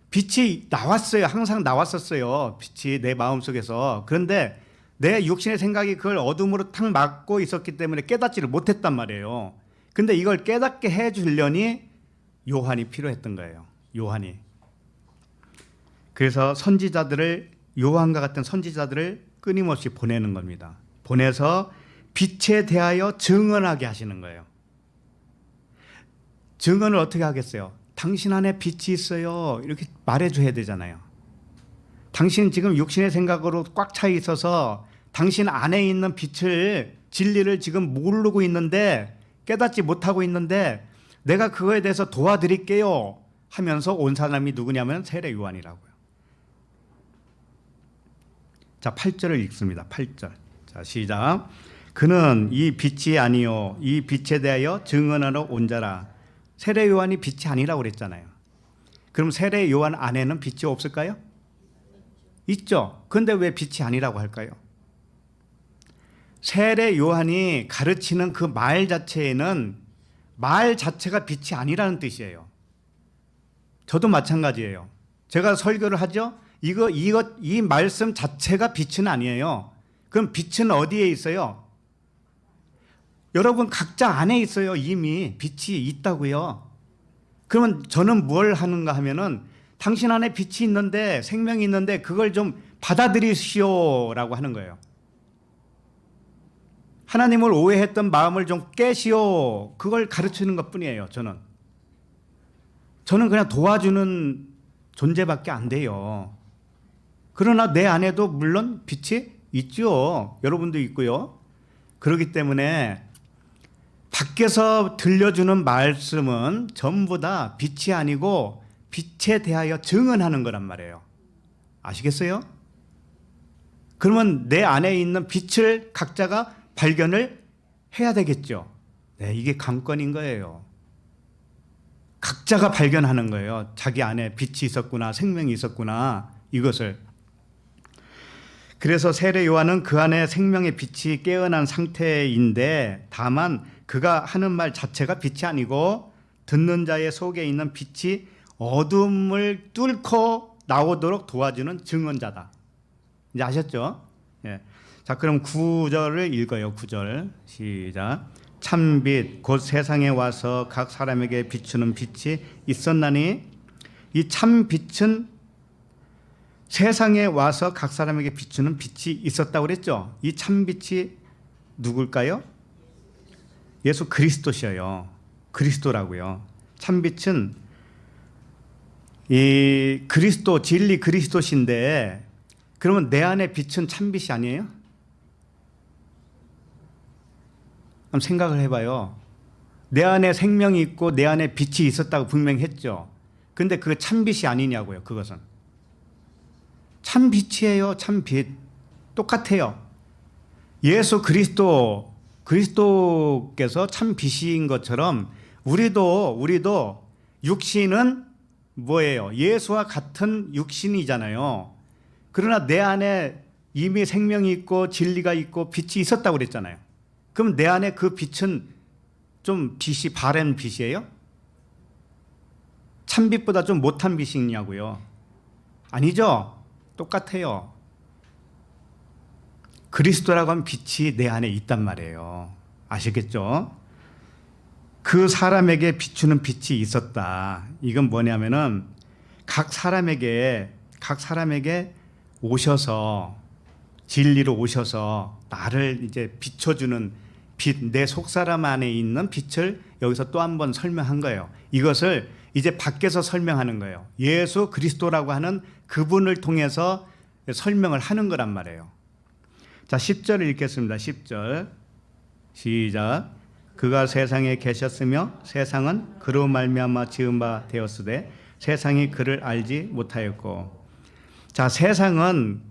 빛이 나왔어요. 항상 나왔었어요. 빛이 내 마음속에서. 그런데 내 육신의 생각이 그걸 어둠으로 탁 막고 있었기 때문에 깨닫지를 못했단 말이에요. 근데 이걸 깨닫게 해주려니 요한이 필요했던 거예요. 요한이. 그래서 요한과 같은 선지자들을 끊임없이 보내는 겁니다. 보내서 빛에 대하여 증언하게 하시는 거예요. 증언을 어떻게 하겠어요? 당신 안에 빛이 있어요. 이렇게 말해줘야 되잖아요. 당신 지금 육신의 생각으로 꽉 차 있어서 당신 안에 있는 빛을 진리를 지금 모르고 있는데 깨닫지 못하고 있는데 내가 그거에 대해서 도와드릴게요 하면서 온 사람이 누구냐면 세례 요한이라고요. 자, 8절을 읽습니다. 8절. 자, 시작. 그는 이 빛이 아니요 이 빛에 대하여 증언하러 온 자라. 세례 요한이 빛이 아니라고 그랬잖아요. 그럼 세례 요한 안에는 빛이 없을까요? 있죠. 그런데 왜 빛이 아니라고 할까요? 세례 요한이 가르치는 그 말 자체에는 말 자체가 빛이 아니라는 뜻이에요. 저도 마찬가지예요. 제가 설교를 하죠. 이 말씀 자체가 빛은 아니에요. 그럼 빛은 어디에 있어요? 여러분 각자 안에 있어요. 이미 빛이 있다고요. 그러면 저는 뭘 하는가 하면은 당신 안에 빛이 있는데 생명이 있는데 그걸 좀 받아들이시오라고 하는 거예요. 하나님을 오해했던 마음을 좀 깨시오. 그걸 가르치는 것뿐이에요. 저는 그냥 도와주는 존재밖에 안 돼요. 그러나 내 안에도 물론 빛이 있죠. 여러분도 있고요. 그렇기 때문에 밖에서 들려주는 말씀은 전부 다 빛이 아니고 빛에 대하여 증언하는 거란 말이에요. 아시겠어요? 그러면 내 안에 있는 빛을 각자가 발견을 해야 되겠죠. 네, 이게 관건인 거예요. 각자가 발견하는 거예요. 자기 안에 빛이 있었구나, 생명이 있었구나, 이것을. 그래서 세례 요한은 그 안에 생명의 빛이 깨어난 상태인데 다만 그가 하는 말 자체가 빛이 아니고 듣는 자의 속에 있는 빛이 어둠을 뚫고 나오도록 도와주는 증언자다. 이제 아셨죠? 예. 자, 그럼 9절을 읽어요. 9절 시작. 참빛 곧 세상에 와서 각 사람에게 비추는 빛이 있었나니 이 참빛은 세상에 와서 각 사람에게 비추는 빛이 있었다고 그랬죠. 이 참빛이 누굴까요? 예수 그리스도셔요. 그리스도라고요. 참빛은 이 그리스도, 진리 그리스도신데 그러면 내 안에 빛은 참빛이 아니에요? 한번 생각을 해봐요. 내 안에 생명이 있고 내 안에 빛이 있었다고 분명히 했죠. 근데 그게 참빛이 아니냐고요. 그것은 참빛이에요. 참빛. 똑같아요. 예수 그리스도께서 참빛인 것처럼 우리도 육신은 뭐예요? 예수와 같은 육신이잖아요. 그러나 내 안에 이미 생명이 있고 진리가 있고 빛이 있었다고 그랬잖아요. 그럼 내 안에 그 빛은 좀 빛이 바른 빛이에요? 참빛보다 좀 못한 빛이냐고요? 아니죠. 똑같아요. 그리스도라고 하면 빛이 내 안에 있단 말이에요. 아시겠죠? 그 사람에게 비추는 빛이 있었다. 이건 뭐냐면은 각 사람에게 오셔서 진리로 오셔서 나를 이제 비춰주는 빛, 내 속사람 안에 있는 빛을 여기서 또 한 번 설명한 거예요. 이것을 이제 밖에서 설명하는 거예요. 예수 그리스도라고 하는 그분을 통해서 설명을 하는 거란 말이에요. 자, 10절을 읽겠습니다. 10절 시작. 그가 세상에 계셨으며 세상은 그로 말미암아 지은 바 되었으되 세상이 그를 알지 못하였고. 자, 세상은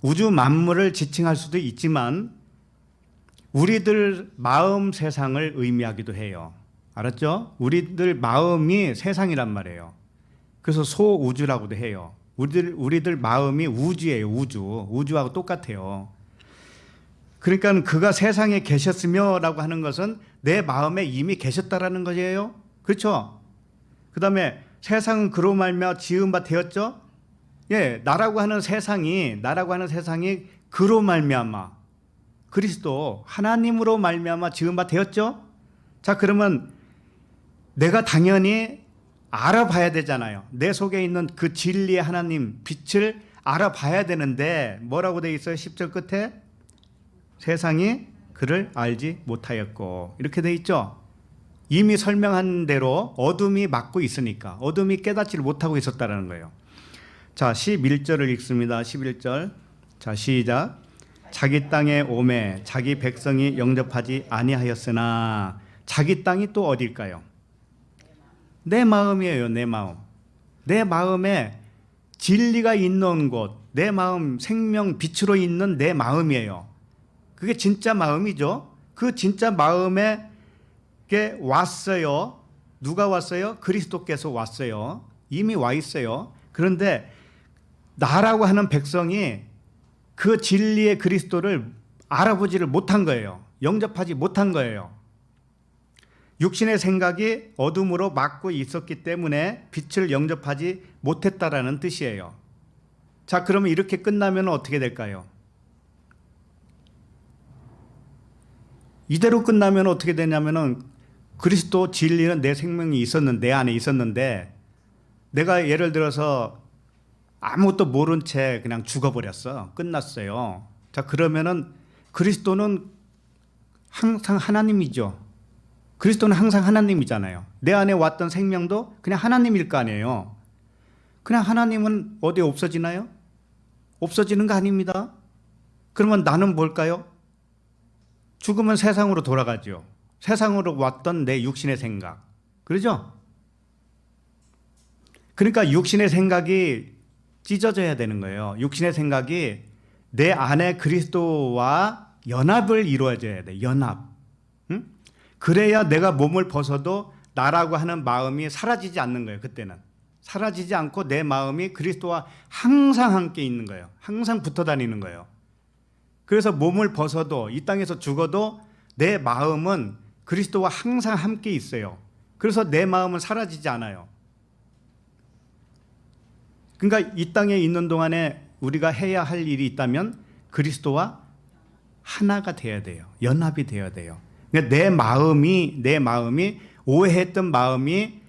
우주 만물을 지칭할 수도 있지만 우리들 마음 세상을 의미하기도 해요. 알았죠? 우리들 마음이 세상이란 말이에요. 그래서 소우주라고도 해요. 우리들 마음이 우주예요. 우주하고 똑같아요. 그러니까 그가 세상에 계셨으며라고 하는 것은 내 마음에 이미 계셨다라는 거예요. 그렇죠? 그 다음에 세상은 그로 말미암아 지은 바 되었죠. 예, 나라고 하는 세상이 그로 말미암아 그리스도 하나님으로 말미암아 지은 바 되었죠. 자, 그러면 내가 당연히 알아봐야 되잖아요. 내 속에 있는 그 진리의 하나님 빛을 알아봐야 되는데 뭐라고 되어 있어요? 10절 끝에 세상이 그를 알지 못하였고 이렇게 되어 있죠. 이미 설명한 대로 어둠이 막고 있으니까 어둠이 깨닫지를 못하고 있었다는 거예요. 자, 11절을 읽습니다. 11절 자, 시작. 자기 땅에 오매 자기 백성이 영접하지 아니하였으나 자기 땅이 또 어딜까요? 내 마음이에요. 내 마음. 내 마음에 진리가 있는 곳, 내 마음 생명 빛으로 있는 내 마음이에요. 그게 진짜 마음이죠. 그 진짜 마음에 왔어요. 누가 왔어요? 그리스도께서 왔어요. 이미 와 있어요. 그런데 나라고 하는 백성이 그 진리의 그리스도를 알아보지를 못한 거예요. 영접하지 못한 거예요. 육신의 생각이 어둠으로 막고 있었기 때문에 빛을 영접하지 못했다라는 뜻이에요. 자, 그러면 이렇게 끝나면 어떻게 될까요? 이대로 끝나면 어떻게 되냐면은 그리스도 진리는 내 생명이 있었는데, 내 안에 있었는데 내가 예를 들어서 아무것도 모른 채 그냥 죽어버렸어. 끝났어요. 자, 그러면은 그리스도는 항상 하나님이죠. 그리스도는 항상 하나님이잖아요. 내 안에 왔던 생명도 그냥 하나님일 거 아니에요. 그냥 하나님은 어디 없어지나요? 없어지는 거 아닙니다. 그러면 나는 뭘까요? 죽으면 세상으로 돌아가죠. 세상으로 왔던 내 육신의 생각. 그러죠? 그러니까 육신의 생각이 찢어져야 되는 거예요. 육신의 생각이 내 안에 그리스도와 연합을 이루어져야 돼. 연합. 응? 그래야 내가 몸을 벗어도 나라고 하는 마음이 사라지지 않는 거예요. 그때는 사라지지 않고 내 마음이 그리스도와 항상 함께 있는 거예요. 항상 붙어 다니는 거예요. 그래서 몸을 벗어도 이 땅에서 죽어도 내 마음은 그리스도와 항상 함께 있어요. 그래서 내 마음은 사라지지 않아요. 그러니까 이 땅에 있는 동안에 우리가 해야 할 일이 있다면 그리스도와 하나가 되어야 돼요. 연합이 되어야 돼요. 그러니까 내 마음이 오해했던 마음이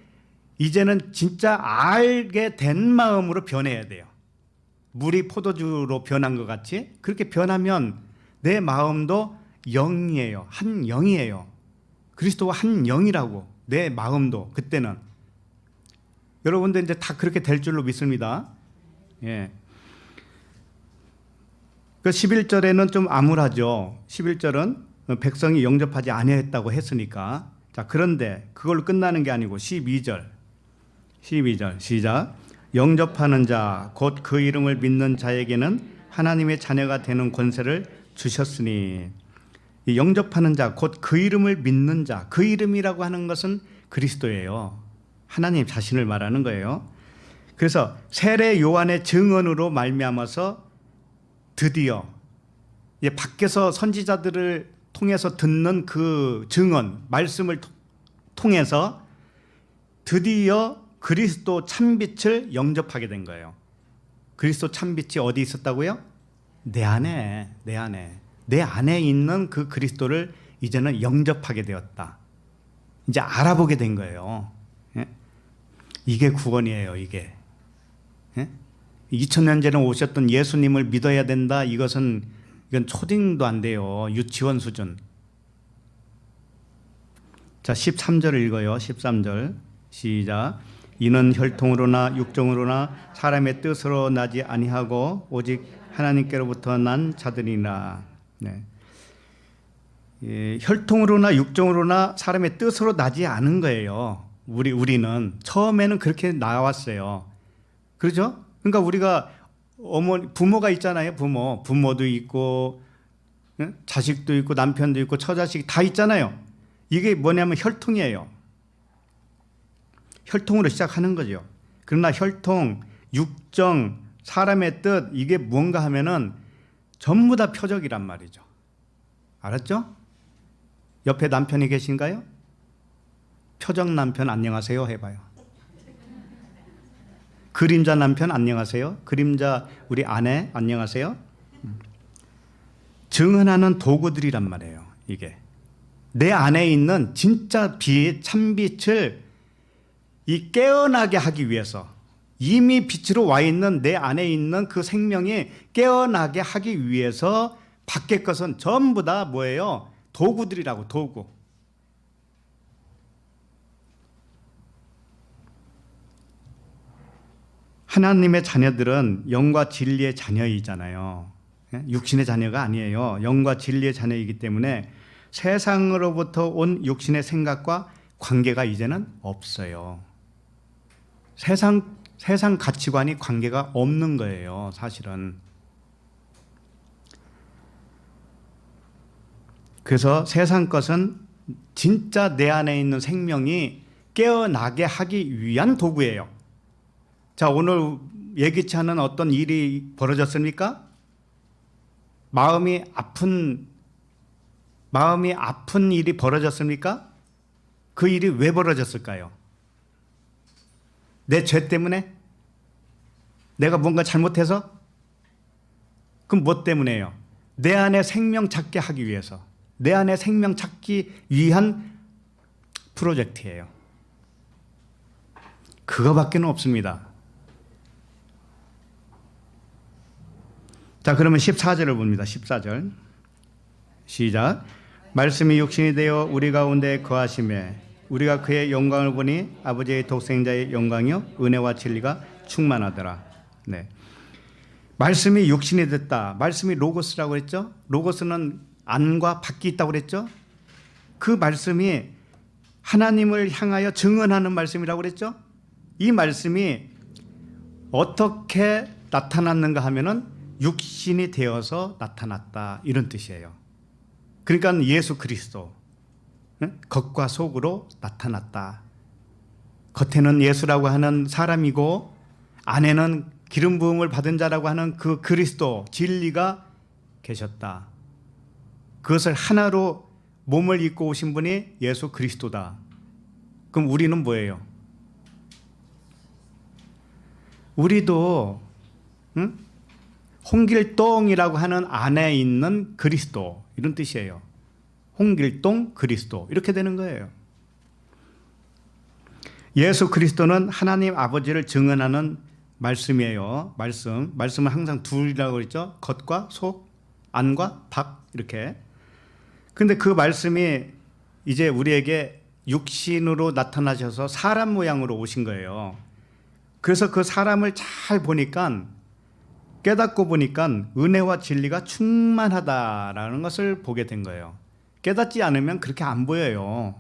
이제는 진짜 알게 된 마음으로 변해야 돼요. 물이 포도주로 변한 것 같이 그렇게 변하면 내 마음도 영이에요. 한 영이에요. 그리스도와 한 영이라고. 내 마음도 그때는 여러분들 이제 다 그렇게 될 줄로 믿습니다. 예. 그 11절에는 좀 암울하죠. 11절은 백성이 영접하지 아니했다고 했으니까. 자, 그런데 그걸로 끝나는 게 아니고 12절 시작. 영접하는 자 곧 그 이름을 믿는 자에게는 하나님의 자녀가 되는 권세를 주셨으니. 이 영접하는 자 곧 그 이름을 믿는 자, 그 이름이라고 하는 것은 그리스도예요. 하나님 자신을 말하는 거예요. 그래서 세례 요한의 증언으로 말미암아서 드디어 밖에서 선지자들을 통해서 듣는 그 증언, 말씀을 통해서 드디어 그리스도 참빛을 영접하게 된 거예요. 그리스도 참빛이 어디 있었다고요? 내 안에 있는 그 그리스도를 이제는 영접하게 되었다. 이제 알아보게 된 거예요. 이게 구원이에요. 이게 2000년 전에 오셨던 예수님을 믿어야 된다. 이건 초딩도 안 돼요. 유치원 수준. 자, 13절 읽어요. 13절 시작. 이는 혈통으로나 육정으로나 사람의 뜻으로 나지 아니하고 오직 하나님께로부터 난 자들이나. 네. 혈통으로나 육정으로나 사람의 뜻으로 나지 않은 거예요. 우리는 처음에는 그렇게 나왔어요. 그렇죠? 그러니까 우리가 부모가 있잖아요. 부모도 있고 자식도 있고 남편도 있고 처자식 다 있잖아요. 이게 뭐냐면 혈통이에요. 혈통으로 시작하는 거죠. 그러나 혈통, 육정, 사람의 뜻 이게 뭔가 하면은 전부 다 표적이란 말이죠. 알았죠? 옆에 남편이 계신가요? 표적 남편 안녕하세요 해봐요. 그림자 남편 안녕하세요. 그림자 우리 아내 안녕하세요. 증언하는 도구들이란 말이에요. 이게 내 안에 있는 진짜 빛, 참빛을 이 깨어나게 하기 위해서 이미 빛으로 와 있는 내 안에 있는 그 생명이 깨어나게 하기 위해서 밖의 것은 전부 다 뭐예요? 도구들이라고. 도구. 하나님의 자녀들은 영과 진리의 자녀이잖아요. 육신의 자녀가 아니에요. 영과 진리의 자녀이기 때문에 세상으로부터 온 육신의 생각과 관계가 이제는 없어요. 세상 가치관이 관계가 없는 거예요, 사실은. 그래서 세상 것은 진짜 내 안에 있는 생명이 깨어나게 하기 위한 도구예요. 자, 오늘 예기치 않은 어떤 일이 벌어졌습니까? 마음이 아픈 일이 벌어졌습니까? 그 일이 왜 벌어졌을까요? 내 죄 때문에? 내가 뭔가 잘못해서? 그럼 뭐 때문에요? 내 안에 생명 찾게 하기 위해서. 내 안에 생명 찾기 위한 프로젝트예요. 그거밖에는 없습니다. 자, 그러면 14절을 봅니다. 14절. 시작. 말씀이 육신이 되어 우리 가운데 거하심에 우리가 그의 영광을 보니 아버지의 독생자의 영광이요 은혜와 진리가 충만하더라. 네. 말씀이 육신이 됐다. 말씀이 로고스라고 했죠. 로고스는 안과 밖이 있다고 그랬죠. 그 말씀이 하나님을 향하여 증언하는 말씀이라고 그랬죠. 이 말씀이 어떻게 나타났는가 하면은 육신이 되어서 나타났다, 이런 뜻이에요. 그러니까 예수 그리스도, 겉과 속으로 나타났다. 겉에는 예수라고 하는 사람이고 안에는 기름 부음을 받은 자라고 하는 그 그리스도, 진리가 계셨다. 그것을 하나로 몸을 입고 오신 분이 예수 그리스도다. 그럼 우리는 뭐예요? 우리도 홍길동이라고 하는 안에 있는 그리스도, 이런 뜻이에요. 홍길동 그리스도, 이렇게 되는 거예요. 예수 그리스도는 하나님 아버지를 증언하는 말씀이에요. 말씀은 항상 둘이라고 그랬죠. 겉과 속, 안과 밖, 이렇게. 근데 그 말씀이 이제 우리에게 육신으로 나타나셔서 사람 모양으로 오신 거예요. 그래서 그 사람을 잘 보니까, 깨닫고 보니까 은혜와 진리가 충만하다라는 것을 보게 된 거예요. 깨닫지 않으면 그렇게 안 보여요.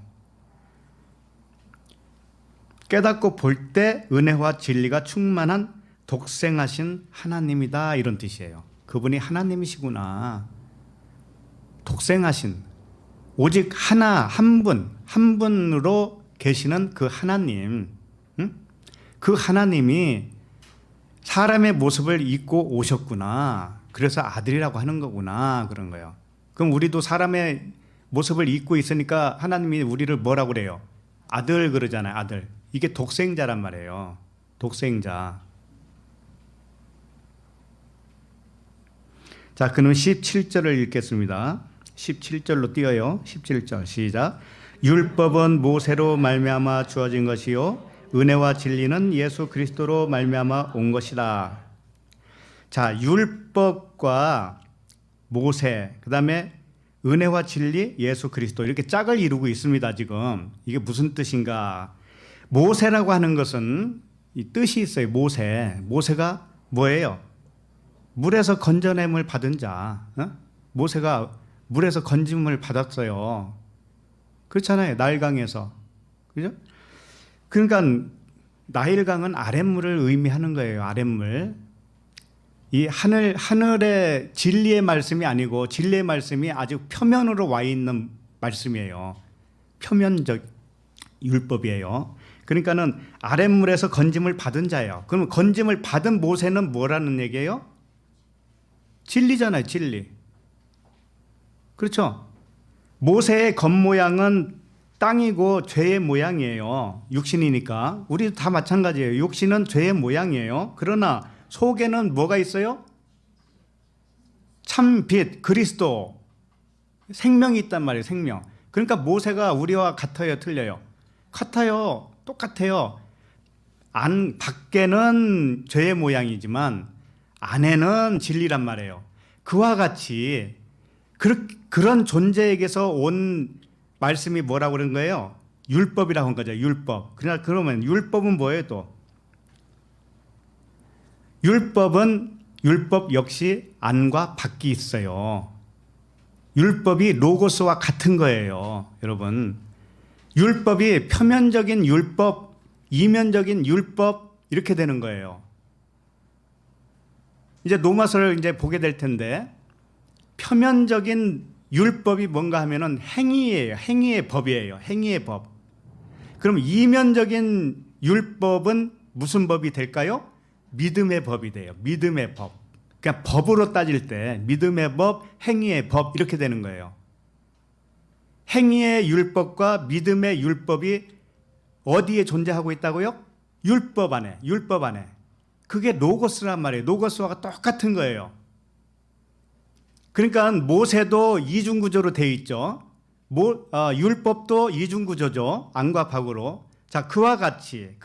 깨닫고 볼 때 은혜와 진리가 충만한 독생하신 하나님이다, 이런 뜻이에요. 그분이 하나님이시구나. 독생하신, 오직 한 분으로 계시는 그 하나님, 그 하나님이 사람의 모습을 입고 오셨구나. 그래서 아들이라고 하는 거구나, 그런 거예요. 그럼 우리도 사람의 모습을 입고 있으니까 하나님이 우리를 뭐라고 그래요? 아들 그러잖아요, 아들. 이게 독생자란 말이에요. 독생자. 자, 그럼 17절을 읽겠습니다. 17절로 띄어요. 17절 시작. 율법은 모세로 말미암아 주어진 것이요 은혜와 진리는 예수 그리스도로 말미암아 온 것이다. 자, 율법과 모세, 그다음에 은혜와 진리, 예수 그리스도, 이렇게 짝을 이루고 있습니다. 지금 이게 무슨 뜻인가? 모세라고 하는 것은 이 뜻이 있어요. 모세가 뭐예요? 물에서 건져냄을 받은 자. 모세가 물에서 건짐을 받았어요. 그렇잖아요. 나일강에서. 그죠? 그러니까 나일강은 아랫물을 의미하는 거예요. 아랫물. 이 하늘의 진리의 말씀이 아니고 진리의 말씀이 아주 표면으로 와 있는 말씀이에요. 표면적 율법이에요. 그러니까는 아랫물에서 건짐을 받은 자예요. 그럼 건짐을 받은 모세는 뭐라는 얘기예요? 진리잖아요, 진리. 그렇죠? 모세의 겉모양은 땅이고 죄의 모양이에요. 육신이니까. 우리도 다 마찬가지예요. 육신은 죄의 모양이에요. 그러나 속에는 뭐가 있어요? 참 빛, 그리스도, 생명이 있단 말이에요. 생명. 그러니까 모세가 우리와 같아요, 틀려요? 같아요. 똑같아요. 밖에는 죄의 모양이지만 안에는 진리란 말이에요. 그와 같이 그런 존재에게서 온 말씀이 뭐라고 그런 거예요? 율법이라고 한 거죠. 율법. 그러면 율법은 뭐예요 또? 율법은 율법 역시 안과 밖이 있어요. 율법이 로고스와 같은 거예요. 여러분, 율법이 표면적인 율법, 이면적인 율법 이렇게 되는 거예요. 이제 로마서를 이제 보게 될 텐데, 표면적인 율법이 뭔가 하면은 행위예요. 행위의 법이에요. 행위의 법. 그럼 이면적인 율법은 무슨 법이 될까요? 믿음의 법이 돼요. 믿음의 법. 그러니까 법으로 따질 때 믿음의 법, 행위의 법 이렇게 되는 거예요. 행위의 율법과 믿음의 율법이 어디에 존재하고 있다고요? 율법 안에, 율법 안에. 그게 로고스란 말이에요. 로고스와 똑같은 거예요. 그러니까 모세도 이중구조로 되어 있죠. 율법도 이중구조죠. 안과 밖으로. 자, 그와 같이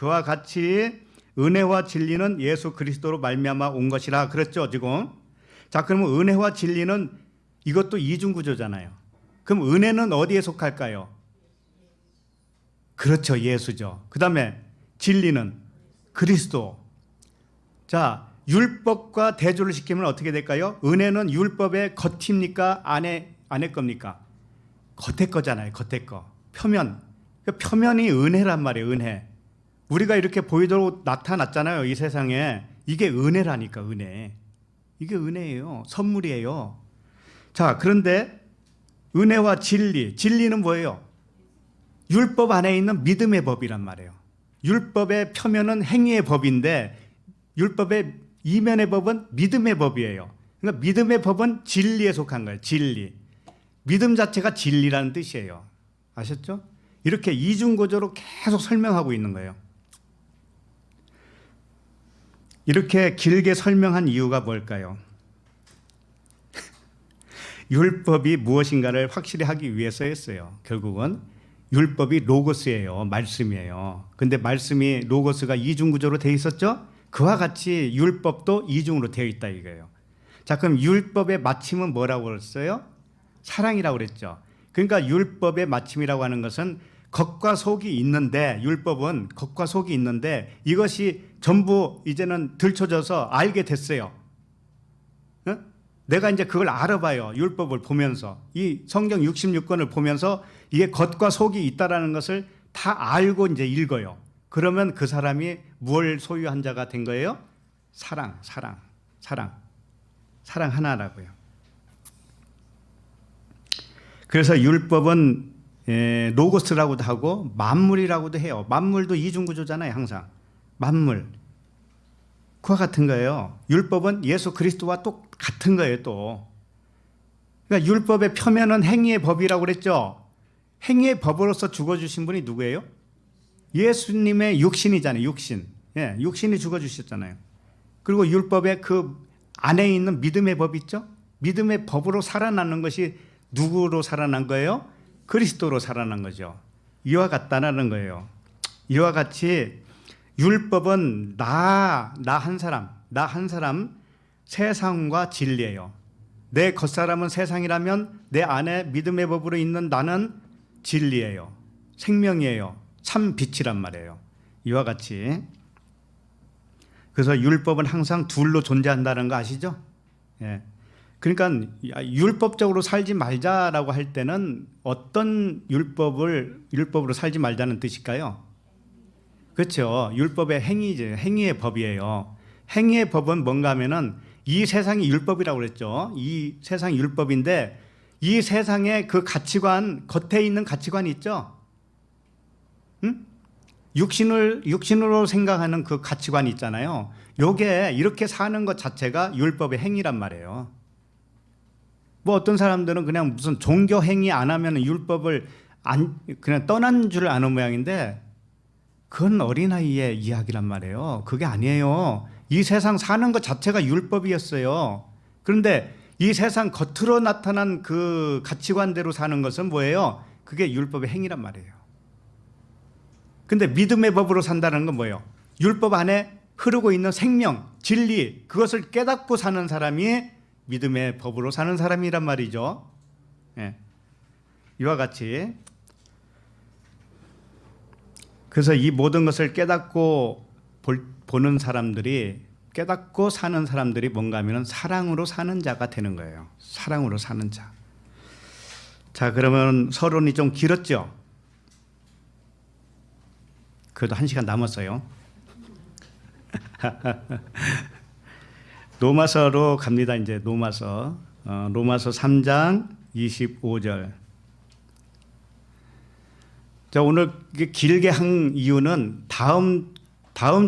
은혜와 진리는 예수 그리스도로 말미암아 온 것이라 그랬죠, 지금. 자, 그러면 은혜와 진리는 이것도 이중구조잖아요. 그럼 은혜는 어디에 속할까요? 그렇죠, 예수죠. 그 다음에 진리는 그리스도. 자, 율법과 대조를 시키면 어떻게 될까요? 은혜는 율법의 겉입니까? 안에 겁니까? 겉에 거잖아요. 겉에 거. 표면. 표면이 은혜란 말이에요. 은혜. 우리가 이렇게 보이도록 나타났잖아요. 이 세상에. 이게 은혜라니까. 은혜. 이게 은혜예요. 선물이에요. 자, 그런데 은혜와 진리. 진리는 뭐예요? 율법 안에 있는 믿음의 법이란 말이에요. 율법의 표면은 행위의 법인데 율법의 이면의 법은 믿음의 법이에요. 그러니까 믿음의 법은 진리에 속한 거예요. 진리. 믿음 자체가 진리라는 뜻이에요. 아셨죠? 이렇게 이중구조로 계속 설명하고 있는 거예요. 이렇게 길게 설명한 이유가 뭘까요? 율법이 무엇인가를 확실히 하기 위해서였어요. 결국은 율법이 로고스예요. 말씀이에요. 근데 말씀이 로고스가 이중구조로 되어 있었죠? 그와 같이 율법도 이중으로 되어 있다 이거예요. 자, 그럼 율법의 마침은 뭐라고 그랬어요? 사랑이라고 그랬죠. 그러니까 율법의 마침이라고 하는 것은 겉과 속이 있는데, 율법은 겉과 속이 있는데 이것이 전부 이제는 들춰져서 알게 됐어요. 내가 이제 그걸 알아봐요. 율법을 보면서. 이 성경 66권을 보면서 이게 겉과 속이 있다라는 것을 다 알고 이제 읽어요. 그러면 그 사람이 뭘 소유한 자가 된 거예요? 사랑 하나라고요. 그래서 율법은 로고스라고도 하고 만물이라고도 해요. 만물도 이중구조잖아요. 항상. 만물. 그와 같은 거예요. 율법은 예수 그리스도와 똑같은 거예요. 또. 그러니까 율법의 표면은 행위의 법이라고 그랬죠. 행위의 법으로서 죽어주신 분이 누구예요? 예수님의 육신이잖아요. 육신. 예, 육신이 죽어주셨잖아요. 그리고 율법의 그 안에 있는 믿음의 법 있죠? 믿음의 법으로 살아나는 것이 누구로 살아난 거예요? 그리스도로 살아난 거죠. 이와 같다는 거예요. 이와 같이 율법은 나 한 사람 세상과 진리예요. 내 겉사람은 세상이라면 내 안에 믿음의 법으로 있는 나는 진리예요. 생명이에요. 참 빛이란 말이에요. 이와 같이. 그래서 율법은 항상 둘로 존재한다는 거 아시죠? 예. 그러니까 율법적으로 살지 말자라고 할 때는 어떤 율법으로 살지 말자는 뜻일까요? 그렇죠. 율법의 행위죠. 행위의 법이에요. 행위의 법은 뭔가 하면은 이 세상이 율법이라고 그랬죠. 이 세상이 율법인데 이 세상의 그 가치관, 겉에 있는 가치관이 있죠. 응? 육신으로 생각하는 그 가치관이 있잖아요. 요게 이렇게 사는 것 자체가 율법의 행위란 말이에요. 뭐 어떤 사람들은 그냥 무슨 종교 행위 안 하면 율법을 그냥 떠난 줄 아는 모양인데 그건 어린아이의 이야기란 말이에요. 그게 아니에요. 이 세상 사는 것 자체가 율법이었어요. 그런데 이 세상 겉으로 나타난 그 가치관대로 사는 것은 뭐예요? 그게 율법의 행위란 말이에요. 근데 믿음의 법으로 산다는 건 뭐예요? 율법 안에 흐르고 있는 생명, 진리, 그것을 깨닫고 사는 사람이 믿음의 법으로 사는 사람이란 말이죠. 예. 이와 같이. 그래서 이 모든 것을 깨닫고 보는 사람들이 깨닫고 사는 사람들이 뭔가 하면 사랑으로 사는 자가 되는 거예요. 사랑으로 사는 자. 자, 그러면 서론이 좀 길었죠? 그래도 1시간 남았어요. 로마서로 갑니다. 이제 로마서. 로마서 3장 25절. 자, 오늘 길게 한 이유는 다음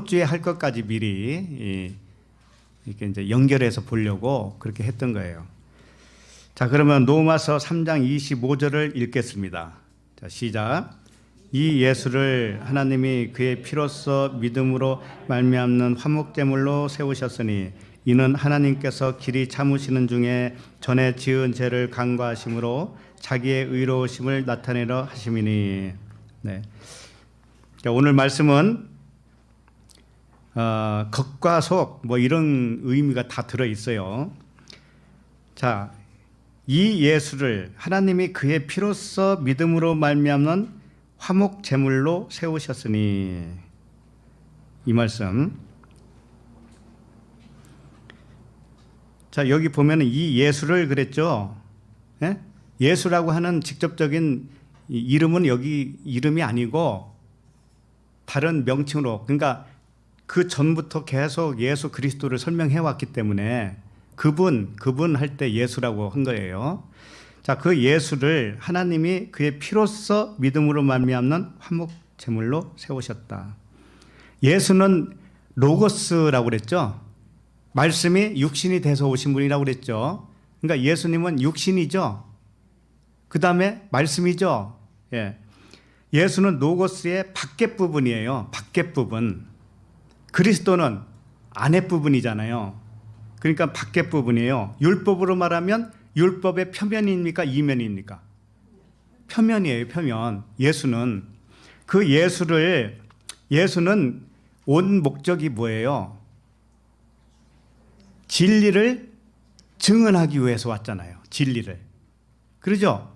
주에 할 것까지 미리 이렇게 이제 연결해서 보려고 그렇게 했던 거예요. 자, 그러면 로마서 3장 25절을 읽겠습니다. 자, 시작. 이 예수를 하나님이 그의 피로써 믿음으로 말미암는 화목제물로 세우셨으니 이는 하나님께서 길이 참으시는 중에 전에 지은 죄를 간과하심으로 자기의 의로우심을 나타내려 하심이니. 네. 자, 오늘 말씀은 겉과 속 뭐 이런 의미가 다 들어 있어요. 자, 이 예수를 하나님이 그의 피로써 믿음으로 말미암는 화목 제물로 세우셨으니, 이 말씀. 자, 여기 보면 이 예수를 그랬죠. 예? 예수라고 하는 직접적인 이름은 여기 이름이 아니고 다른 명칭으로, 그러니까 그 전부터 계속 예수 그리스도를 설명해 왔기 때문에 그분 할 때 예수라고 한 거예요. 자, 그 예수를 하나님이 그의 피로써 믿음으로 말미암는 화목 제물로 세우셨다. 예수는 로고스라고 그랬죠. 말씀이 육신이 돼서 오신 분이라고 그랬죠. 그러니까 예수님은 육신이죠. 그 다음에 말씀이죠. 예. 예수는 로고스의 밖에 부분이에요. 밖에 부분. 그리스도는 안에 부분이잖아요. 그러니까 밖에 부분이에요. 율법으로 말하면 율법의 표면입니까? 이면입니까? 표면이에요. 표면. 예수는 예수는 온 목적이 뭐예요? 진리를 증언하기 위해서 왔잖아요. 진리를. 그러죠?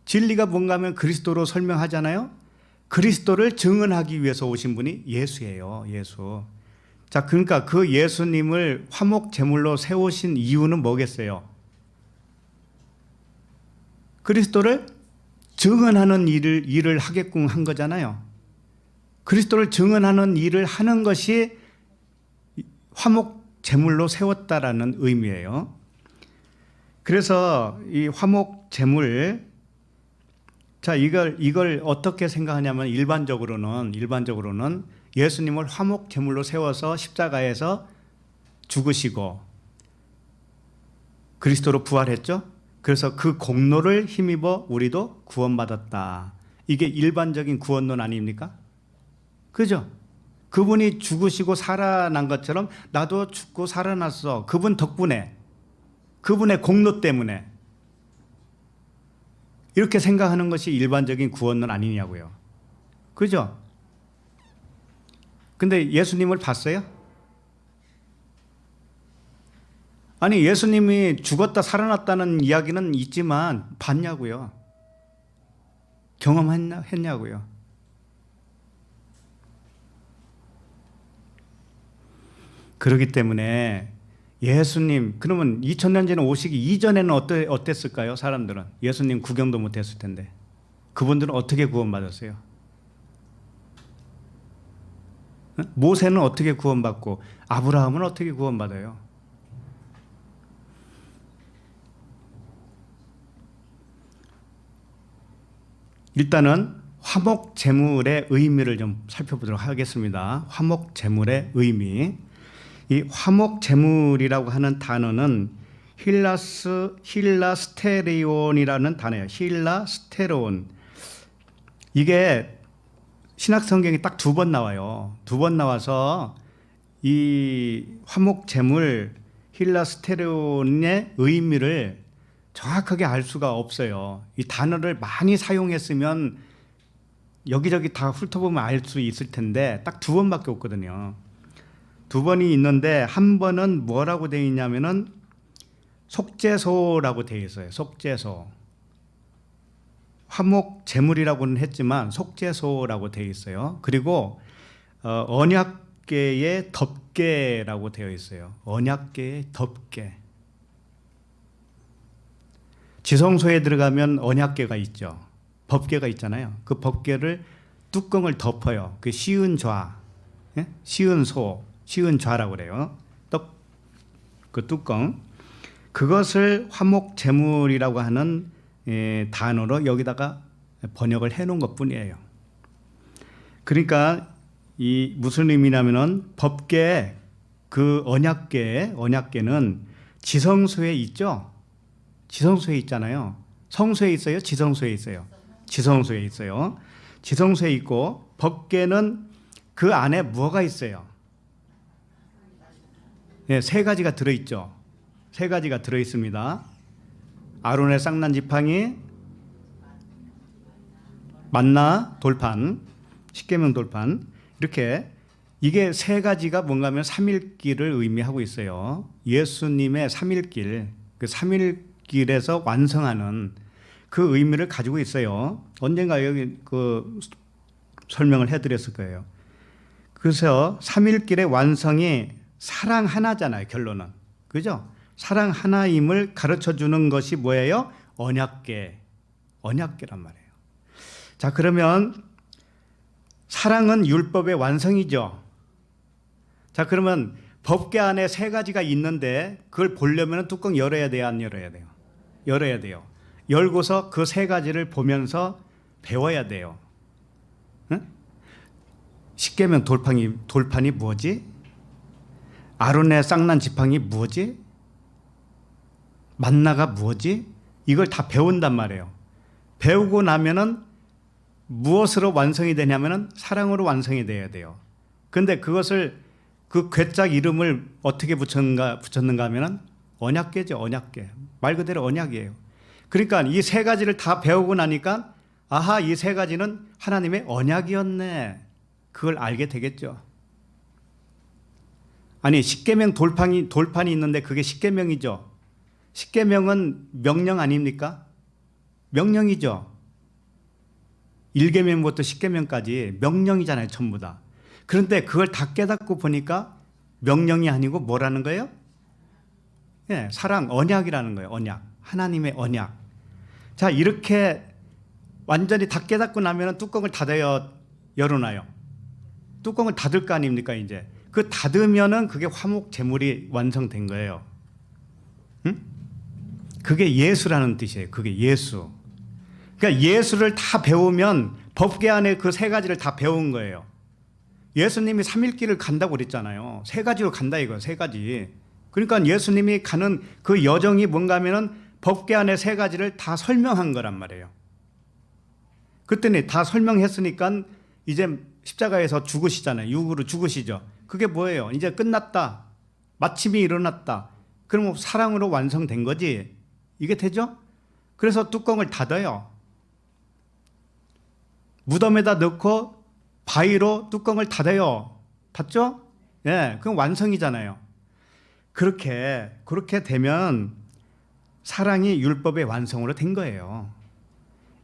진리가 뭔가 하면 그리스도로 설명하잖아요. 그리스도를 증언하기 위해서 오신 분이 예수예요. 예수. 자, 그러니까 그 예수님을 화목 제물로 세우신 이유는 뭐겠어요? 그리스도를 증언하는 일을 하게끔 한 거잖아요. 그리스도를 증언하는 일을 하는 것이 화목 제물로 세웠다라는 의미예요. 그래서 이 화목 제물, 자, 이걸 어떻게 생각하냐면 일반적으로는 예수님을 화목 제물로 세워서 십자가에서 죽으시고 그리스도로 부활했죠. 그래서 그 공로를 힘입어 우리도 구원받았다. 이게 일반적인 구원론 아닙니까? 그죠? 그분이 죽으시고 살아난 것처럼 나도 죽고 살아났어. 그분 덕분에, 그분의 공로 때문에. 이렇게 생각하는 것이 일반적인 구원론 아니냐고요. 그죠? 근데 예수님을 봤어요? 아니, 예수님이 죽었다 살아났다는 이야기는 있지만 봤냐고요? 경험했냐고요? 그렇기 때문에 예수님, 그러면 2000년 전에 오시기 이전에는 어땠을까요? 사람들은 예수님 구경도 못했을 텐데 그분들은 어떻게 구원받았어요? 모세는 어떻게 구원받고 아브라함은 어떻게 구원받아요? 일단은 화목 제물의 의미를 좀 살펴보도록 하겠습니다. 화목 제물의 의미. 이 화목 제물이라고 하는 단어는 힐라스테리온이라는 단어예요. 힐라스테론. 이게 신약 성경에 딱 2번 나와요. 2번 나와서 이 화목 제물 힐라스테론의 의미를 정확하게 알 수가 없어요. 이 단어를 많이 사용했으면 여기저기 다 훑어보면 알 수 있을 텐데 딱 2번밖에 없거든요. 2번이 있는데 한 번은 뭐라고 되어 있냐면은 속죄소라고 되어 있어요. 속죄소. 화목 제물이라고는 했지만 속죄소라고 되어 있어요. 그리고 언약 언약궤의 덮개라고 되어 있어요. 언약궤의 덮개. 지성소에 들어가면 언약궤가 있죠. 법궤가 있잖아요. 그 법궤를 뚜껑을 덮어요. 그 시은좌, 예? 시은소, 시은좌라고 그래요. 그 뚜껑. 그것을 화목제물이라고 하는 단어로 여기다가 번역을 해놓은 것뿐이에요. 그러니까 이 무슨 의미냐면은 법궤, 그 언약궤는 지성소에 있죠. 지성소에 있잖아요. 성소에 있어요? 지성소에 있어요? 지성소에 있어요. 지성소에 있고 법궤는 그 안에 뭐가 있어요? 네, 세 가지가 들어있죠. 세 가지가 들어있습니다. 아론의 쌍난 지팡이, 만나 돌판, 십계명 돌판, 이렇게 이게 세 가지가 뭔가 하면 삼일길을 의미하고 있어요. 예수님의 삼일길, 그 삼일길에서 완성하는 그 의미를 가지고 있어요. 언젠가 여기 그 설명을 해드렸을 거예요. 그래서 삼일길의 완성이 사랑 하나잖아요. 결론은. 그죠? 사랑 하나임을 가르쳐 주는 것이 뭐예요? 언약궤. 언약궤란 말이에요. 자, 그러면 사랑은 율법의 완성이죠. 자, 그러면 법궤 안에 세 가지가 있는데 그걸 보려면 뚜껑 열어야 돼요? 안 열어야 돼요? 열어야 돼요. 열고서 그 세 가지를 보면서 배워야 돼요. 응? 십계명 돌판이 뭐지? 아론의 쌍난 지팡이 뭐지? 만나가 뭐지? 이걸 다 배운단 말이에요. 배우고 나면은 무엇으로 완성이 되냐면은 사랑으로 완성이 돼야 돼요. 근데 그것을 그 괴짝 이름을 어떻게 붙였는가 하면은 언약궤죠. 언약궤. 말 그대로 언약이에요. 그러니까 이 세 가지를 다 배우고 나니까 아하, 이 세 가지는 하나님의 언약이었네. 그걸 알게 되겠죠. 아니, 십계명 돌판이 있는데 그게 십계명이죠. 십계명은 명령 아닙니까? 명령이죠. 1계명부터 10계명까지 명령이잖아요. 전부 다. 그런데 그걸 다 깨닫고 보니까 명령이 아니고 뭐라는 거예요? 예, 사랑, 언약이라는 거예요. 언약. 하나님의 언약. 자, 이렇게 완전히 다 깨닫고 나면 뚜껑을 닫아요? 열어놔요? 뚜껑을 닫을 거 아닙니까? 이제 그 닫으면은 그게 화목제물이 완성된 거예요. 응? 그게 예수라는 뜻이에요. 그게 예수. 그러니까 예수를 다 배우면 법궤 안에 그 세 가지를 다 배운 거예요. 예수님이 삼일길을 간다고 그랬잖아요. 세 가지로 간다 이거, 세 가지. 그러니까 예수님이 가는 그 여정이 뭔가 하면은 법궤 안에 세 가지를 다 설명한 거란 말이에요. 그랬더니 다 설명했으니까 이제 십자가에서 죽으시잖아요. 육으로 죽으시죠. 그게 뭐예요? 이제 끝났다. 마침이 일어났다. 그럼 사랑으로 완성된 거지. 이게 되죠? 그래서 뚜껑을 닫아요. 무덤에다 넣고 바위로 뚜껑을 닫아요. 닫죠? 예, 그럼 완성이잖아요. 그렇게 되면 사랑이 율법의 완성으로 된 거예요.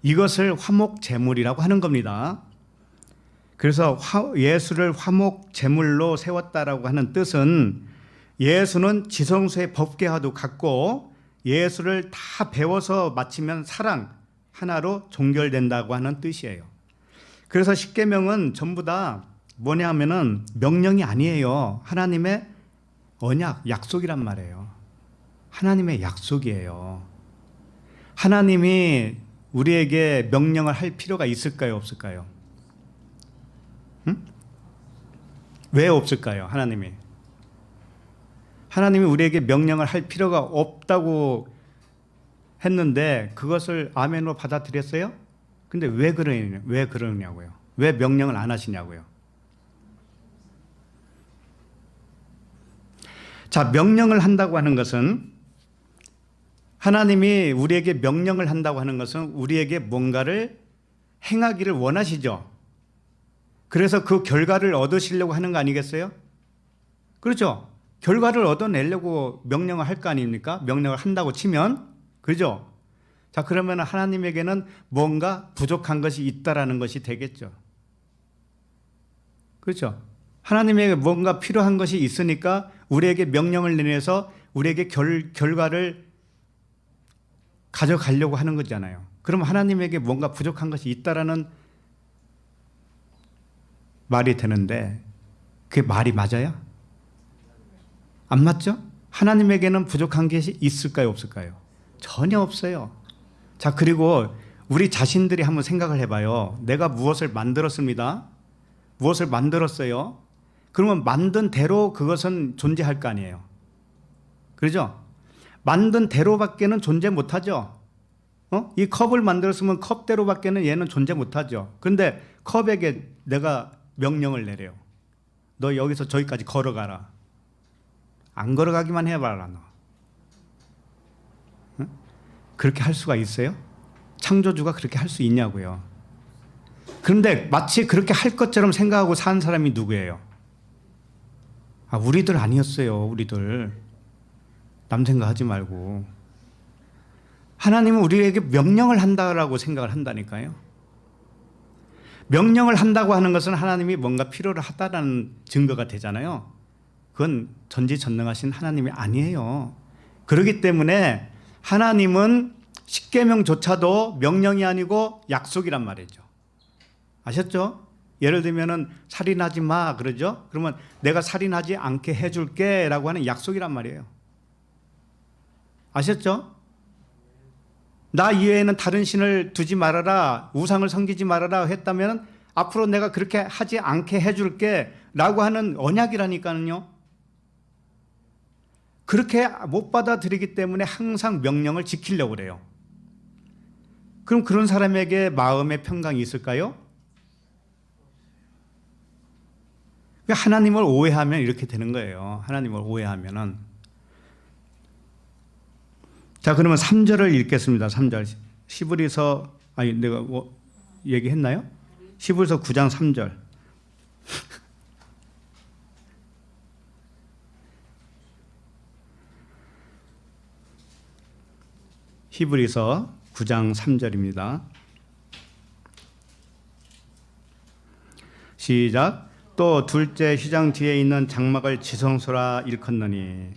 이것을 화목제물이라고 하는 겁니다. 그래서 예수를 화목제물로 세웠다라고 하는 뜻은 예수는 지성소의 법궤와도 같고 예수를 다 배워서 마치면 사랑 하나로 종결된다고 하는 뜻이에요. 그래서 십계명은 전부 다 뭐냐 하면은 명령이 아니에요. 하나님의 언약, 약속이란 말이에요. 하나님의 약속이에요. 하나님이 우리에게 명령을 할 필요가 있을까요? 없을까요? 응? 왜 없을까요? 하나님이 우리에게 명령을 할 필요가 없다고 했는데 그것을 아멘으로 받아들였어요? 근데 왜 그러냐고요? 왜 명령을 안 하시냐고요? 자, 명령을 한다고 하는 것은 하나님이 우리에게 명령을 한다고 하는 것은 우리에게 뭔가를 행하기를 원하시죠. 그래서 그 결과를 얻으시려고 하는 거 아니겠어요? 그렇죠? 결과를 얻어내려고 명령을 할 거 아닙니까? 명령을 한다고 치면. 그죠? 자, 그러면 하나님에게는 뭔가 부족한 것이 있다라는 것이 되겠죠. 그렇죠? 하나님에게 뭔가 필요한 것이 있으니까 우리에게 명령을 내려서 우리에게 결과를 가져가려고 하는 거잖아요. 그럼 하나님에게 뭔가 부족한 것이 있다라는 말이 되는데 그게 말이 맞아요? 안 맞죠? 하나님에게는 부족한 것이 있을까요, 없을까요? 전혀 없어요. 자, 그리고 우리 자신들이 한번 생각을 해봐요. 내가 무엇을 만들었습니다. 무엇을 만들었어요. 그러면 만든 대로 그것은 존재할 거 아니에요. 그렇죠? 만든 대로밖에는 존재 못하죠. 이 컵을 만들었으면 컵대로밖에는 얘는 존재 못하죠. 그런데 컵에게 내가 명령을 내려요. 너 여기서 저기까지 걸어가라. 안 걸어가기만 해봐라 너. 그렇게 할 수가 있어요? 창조주가 그렇게 할 수 있냐고요. 그런데 마치 그렇게 할 것처럼 생각하고 사는 사람이 누구예요? 우리들 아니었어요. 우리들. 남 생각하지 말고. 하나님은 우리에게 명령을 한다라고 생각을 한다니까요. 명령을 한다고 하는 것은 하나님이 뭔가 필요를 하다라는 증거가 되잖아요. 그건 전지전능하신 하나님이 아니에요. 그렇기 때문에 하나님은 십계명조차도 명령이 아니고 약속이란 말이죠. 아셨죠? 예를 들면은 살인하지 마 그러죠? 그러면 내가 살인하지 않게 해줄게 라고 하는 약속이란 말이에요. 아셨죠? 나 이외에는 다른 신을 두지 말아라, 우상을 섬기지 말아라 했다면 앞으로 내가 그렇게 하지 않게 해줄게 라고 하는 언약이라니까요. 그렇게 못 받아들이기 때문에 항상 명령을 지키려고 그래요. 그럼 그런 사람에게 마음의 평강이 있을까요? 하나님을 오해하면 이렇게 되는 거예요. 하나님을 오해하면은. 자, 그러면 3절을 읽겠습니다. 3절. 시브리서, 내가 얘기했나요? 시브리서 9장 3절. 히브리서 9장 3절입니다. 시작. 또 둘째 휘장 뒤에 있는 장막을 지성소라 일컫느니.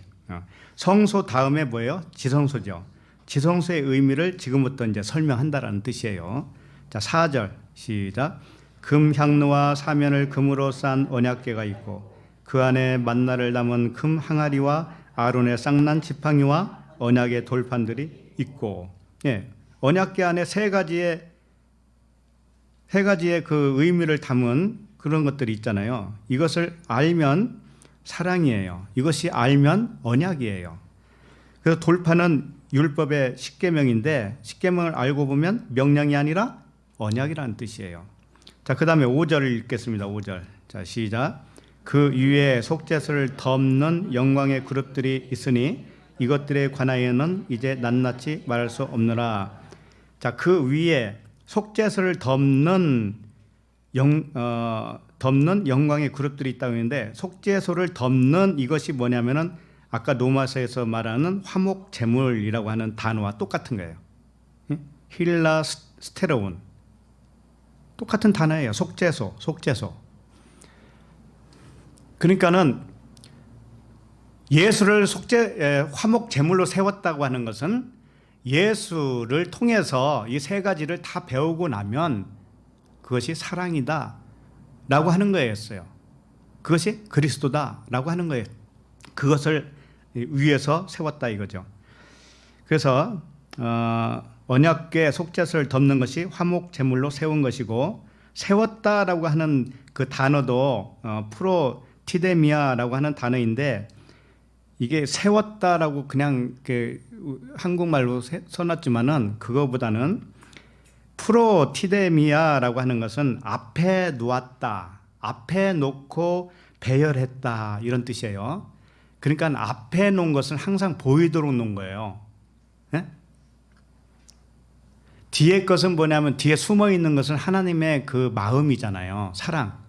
성소 다음에 뭐예요? 지성소죠. 지성소의 의미를 지금부터 이제 설명한다라는 뜻이에요. 자, 4절 시작. 금 향로와 사면을 금으로 싼 언약궤가 있고 그 안에 만나를 담은 금 항아리와 아론의 쌍난 지팡이와 언약의 돌판들이 있고, 예, 언약궤 안에 세 가지의 그 의미를 담은 그런 것들이 있잖아요. 이것을 알면 사랑이에요. 이것이 알면 언약이에요. 그래서 돌판은 율법의 십계명인데 십계명을 알고 보면 명령이 아니라 언약이라는 뜻이에요. 자, 그 다음에 5절을 읽겠습니다. 5절. 자, 시작. 그 위에 속죄소를 덮는 영광의 그룹들이 있으니 이것들에 관하여는 이제 낱낱이 말할 수 없느라. 자, 그 위에 속죄소를 덮는 영광의 그룹들이 있다고 했는데 속죄소를 덮는 이것이 뭐냐면은 아까 로마서에서 말하는 화목 제물이라고 하는 단어와 똑같은 거예요. 힐라 스테로운. 똑같은 단어예요. 속죄소. 그러니까는 예수를 화목 제물로 세웠다고 하는 것은 예수를 통해서 이 세 가지를 다 배우고 나면 그것이 사랑이다 라고 하는 거였어요. 그것이 그리스도다 라고 하는 거예요. 그것을 위에서 세웠다 이거죠. 그래서 언약궤 속죄소를 덮는 것이 화목 제물로 세운 것이고, 세웠다라고 하는 그 단어도 프로티데미아라고 하는 단어인데, 이게 세웠다라고 그냥 한국말로 써놨지만은 그거보다는 프로티데미아라고 하는 것은 앞에 놓았다, 앞에 놓고 배열했다 이런 뜻이에요. 그러니까 앞에 놓은 것은 항상 보이도록 놓은 거예요. 네? 뒤에 것은 뭐냐면 뒤에 숨어 있는 것은 하나님의 그 마음이잖아요.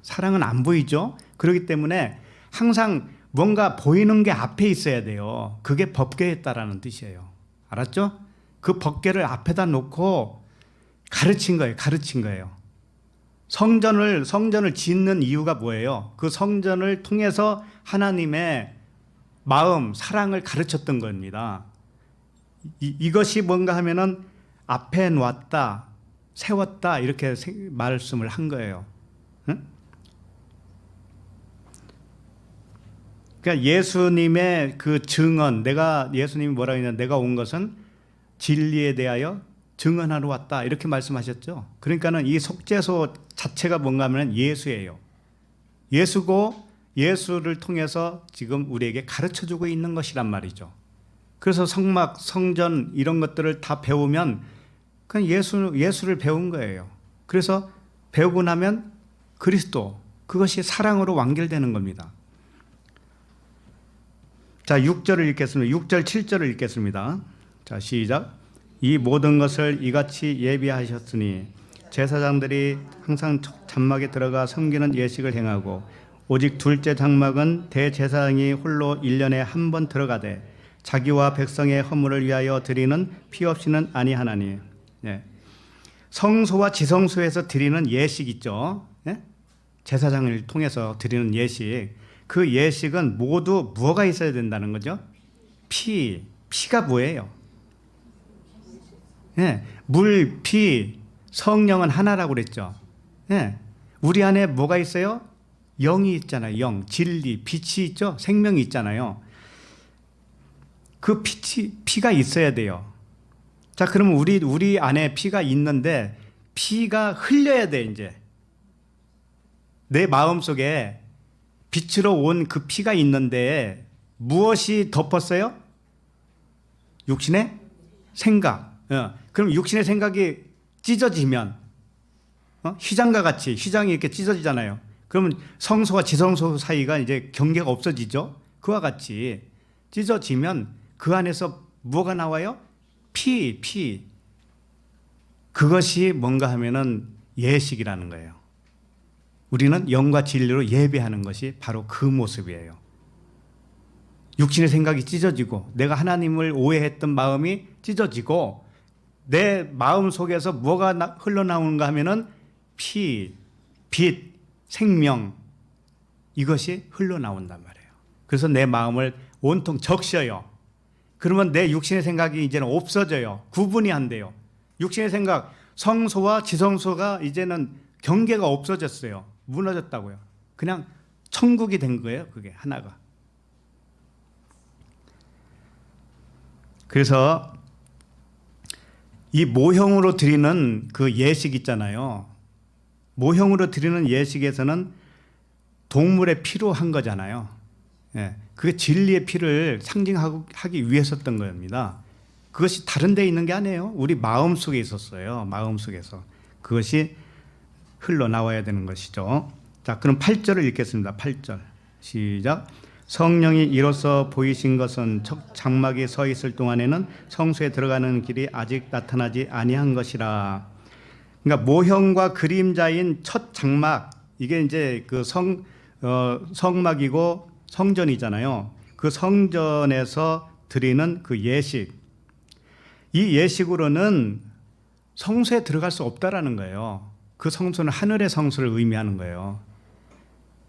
사랑은 안 보이죠. 그렇기 때문에 항상 뭔가 보이는 게 앞에 있어야 돼요. 그게 법궤였다라는 뜻이에요. 알았죠? 그 법궤를 앞에다 놓고 가르친 거예요. 성전을 짓는 이유가 뭐예요? 그 성전을 통해서 하나님의 마음, 사랑을 가르쳤던 겁니다. 이것이 뭔가 하면은 앞에 놨다, 세웠다 이렇게 말씀을 한 거예요. 응? 그러니까 예수님의 그 증언, 예수님이 뭐라고 했냐, 내가 온 것은 진리에 대하여 증언하러 왔다 이렇게 말씀하셨죠. 그러니까는 이 속죄소 자체가 뭔가 하면 예수예요. 예수고 예수를 통해서 지금 우리에게 가르쳐주고 있는 것이란 말이죠. 그래서 성막, 성전 이런 것들을 다 배우면 그냥 예수를 배운 거예요. 그래서 배우고 나면 그리스도, 그것이 사랑으로 완결되는 겁니다. 자, 6절을 읽겠습니다. 6절, 7절을 읽겠습니다. 자, 시작. 이 모든 것을 이같이 예비하셨으니 제사장들이 항상 장막에 들어가 섬기는 예식을 행하고 오직 둘째 장막은 대제사장이 홀로 1년에 한 번 들어가되 자기와 백성의 허물을 위하여 드리는 피 없이는 아니하나니. 네. 성소와 지성소에서 드리는 예식 있죠. 네? 제사장을 통해서 드리는 예식. 그 예식은 모두 뭐가 있어야 된다는 거죠? 피가 뭐예요? 네. 물, 피, 성령은 하나라고 그랬죠. 네. 우리 안에 뭐가 있어요? 영이 있잖아요. 영, 진리, 빛이 있죠. 생명이 있잖아요. 그 피가 있어야 돼요. 자, 그러면 우리 안에 피가 있는데 피가 흘려야 돼. 이제 내 마음속에 빛으로 온 그 피가 있는데 무엇이 덮었어요? 육신의 생각. 그럼 육신의 생각이 찢어지면 휘장과 같이 휘장이 이렇게 찢어지잖아요. 그러면 성소와 지성소 사이가 이제 경계가 없어지죠. 그와 같이 찢어지면 그 안에서 뭐가 나와요? 피. 그것이 뭔가 하면은 예식이라는 거예요. 우리는 영과 진리로 예배하는 것이 바로 그 모습이에요. 육신의 생각이 찢어지고 내가 하나님을 오해했던 마음이 찢어지고 내 마음 속에서 뭐가 흘러나오는가 하면은 피, 빛, 생명, 이것이 흘러나온단 말이에요. 그래서 내 마음을 온통 적셔요. 그러면 내 육신의 생각이 이제는 없어져요. 구분이 안 돼요. 육신의 생각, 성소와 지성소가 이제는 경계가 없어졌어요. 무너졌다고요. 그냥 천국이 된 거예요. 그게 하나가. 그래서 이 모형으로 드리는 그 예식 있잖아요. 모형으로 드리는 예식에서는 동물의 피로 한 거잖아요. 예, 그게 진리의 피를 상징하기 위해서였던 겁니다. 그것이 다른 데 있는 게 아니에요. 우리 마음 속에 있었어요. 마음 속에서. 그것이 흘러나와야 되는 것이죠. 자, 그럼 8절을 읽겠습니다. 8절. 시작. 성령이 이로써 보이신 것은 첫 장막이 서 있을 동안에는 성소에 들어가는 길이 아직 나타나지 아니한 것이라. 그러니까 모형과 그림자인 첫 장막, 이게 이제 그 성막이고 성전이잖아요. 그 성전에서 드리는 그 예식. 이 예식으로는 성소에 들어갈 수 없다라는 거예요. 그 성소는 하늘의 성소를 의미하는 거예요.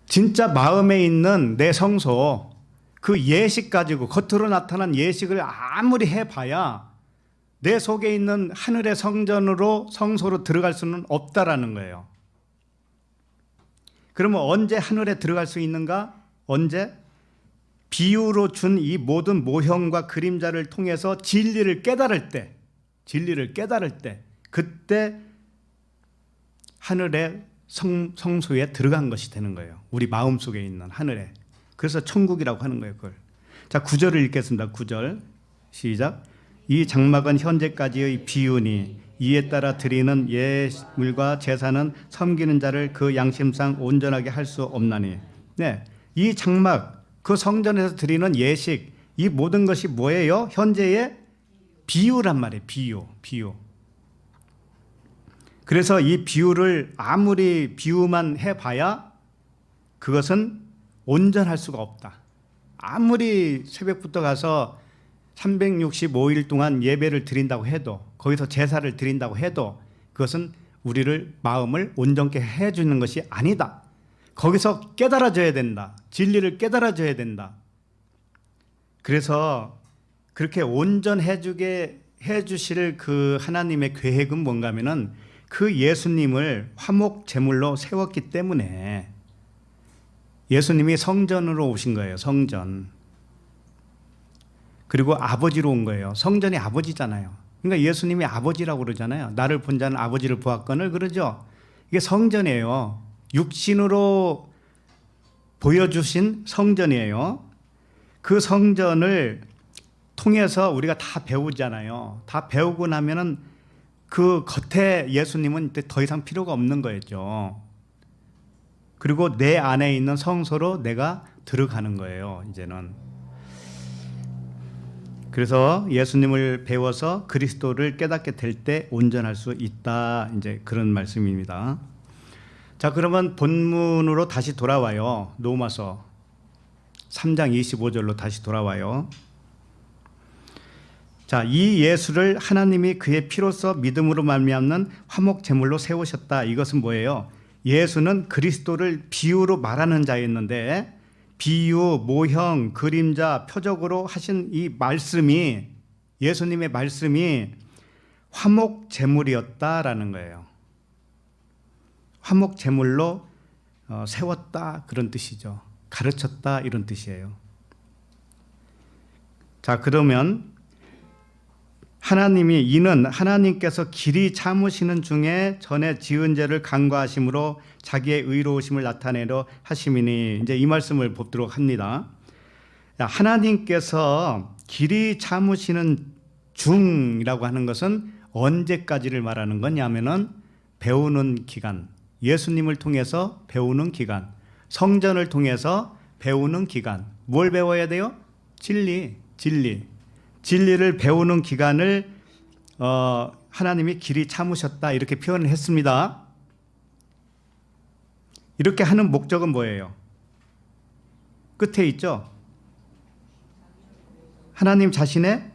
진짜 마음에 있는 내 성소, 그 예식 가지고 겉으로 나타난 예식을 아무리 해봐야 내 속에 있는 하늘의 성소로 들어갈 수는 없다라는 거예요. 그러면 언제 하늘에 들어갈 수 있는가? 언제? 비유로 준 이 모든 모형과 그림자를 통해서 진리를 깨달을 때, 그때 하늘의 성소에 들어간 것이 되는 거예요. 우리 마음속에 있는 하늘에. 그래서 천국이라고 하는 거예요. 그걸. 자, 9절을 읽겠습니다. 9절 시작. 이 장막은 현재까지의 비유니 이에 따라 드리는 예물과 제사는 섬기는 자를 그 양심상 온전하게 할 수 없나니. 네, 이 장막, 그 성전에서 드리는 예식, 이 모든 것이 뭐예요? 현재의 비유란 말이에요. 비유. 그래서 이 비유를 아무리 비유만 해봐야 그것은 온전할 수가 없다. 아무리 새벽부터 가서 365일 동안 예배를 드린다고 해도, 거기서 제사를 드린다고 해도 그것은 우리를 마음을 온전케 해주는 것이 아니다. 거기서 깨달아져야 된다. 진리를 깨달아져야 된다. 그래서 그렇게 온전해주게 해주실 그 하나님의 계획은 뭔가 하면은 그 예수님을 화목 제물로 세웠기 때문에 예수님이 성전으로 오신 거예요. 성전. 그리고 아버지로 온 거예요. 성전이 아버지잖아요. 그러니까 예수님이 아버지라고 그러잖아요. 나를 본 자는 아버지를 보았거늘 그러죠. 이게 성전이에요. 육신으로 보여주신 성전이에요. 그 성전을 통해서 우리가 다 배우잖아요. 다 배우고 나면은 그 겉에 예수님은 더 이상 필요가 없는 거였죠. 그리고 내 안에 있는 성소로 내가 들어가는 거예요. 이제는. 그래서 예수님을 배워서 그리스도를 깨닫게 될 때 온전할 수 있다. 이제 그런 말씀입니다. 자, 그러면 본문으로 다시 돌아와요. 로마서 3장 25절로 다시 돌아와요. 자, 이 예수를 하나님이 그의 피로써 믿음으로 말미암는 화목 제물로 세우셨다. 이것은 뭐예요? 예수는 그리스도를 비유로 말하는 자였는데 비유, 모형, 그림자, 표적으로 하신 이 말씀이 예수님의 말씀이 화목 제물이었다라는 거예요. 화목 제물로 세웠다 그런 뜻이죠. 가르쳤다 이런 뜻이에요. 자, 그러면 이는 하나님께서 길이 참으시는 중에 전에 지은 죄를 간과하심으로 자기의 의로우심을 나타내려 하심이니 이제 이 말씀을 보도록 합니다. 하나님께서 길이 참으시는 중이라고 하는 것은 언제까지를 말하는 거냐면은 배우는 기간, 예수님을 통해서 배우는 기간, 성전을 통해서 배우는 기간. 뭘 배워야 돼요? 진리를 배우는 기간을 하나님이 길이 참으셨다 이렇게 표현을 했습니다. 이렇게 하는 목적은 뭐예요? 끝에 있죠? 하나님 자신의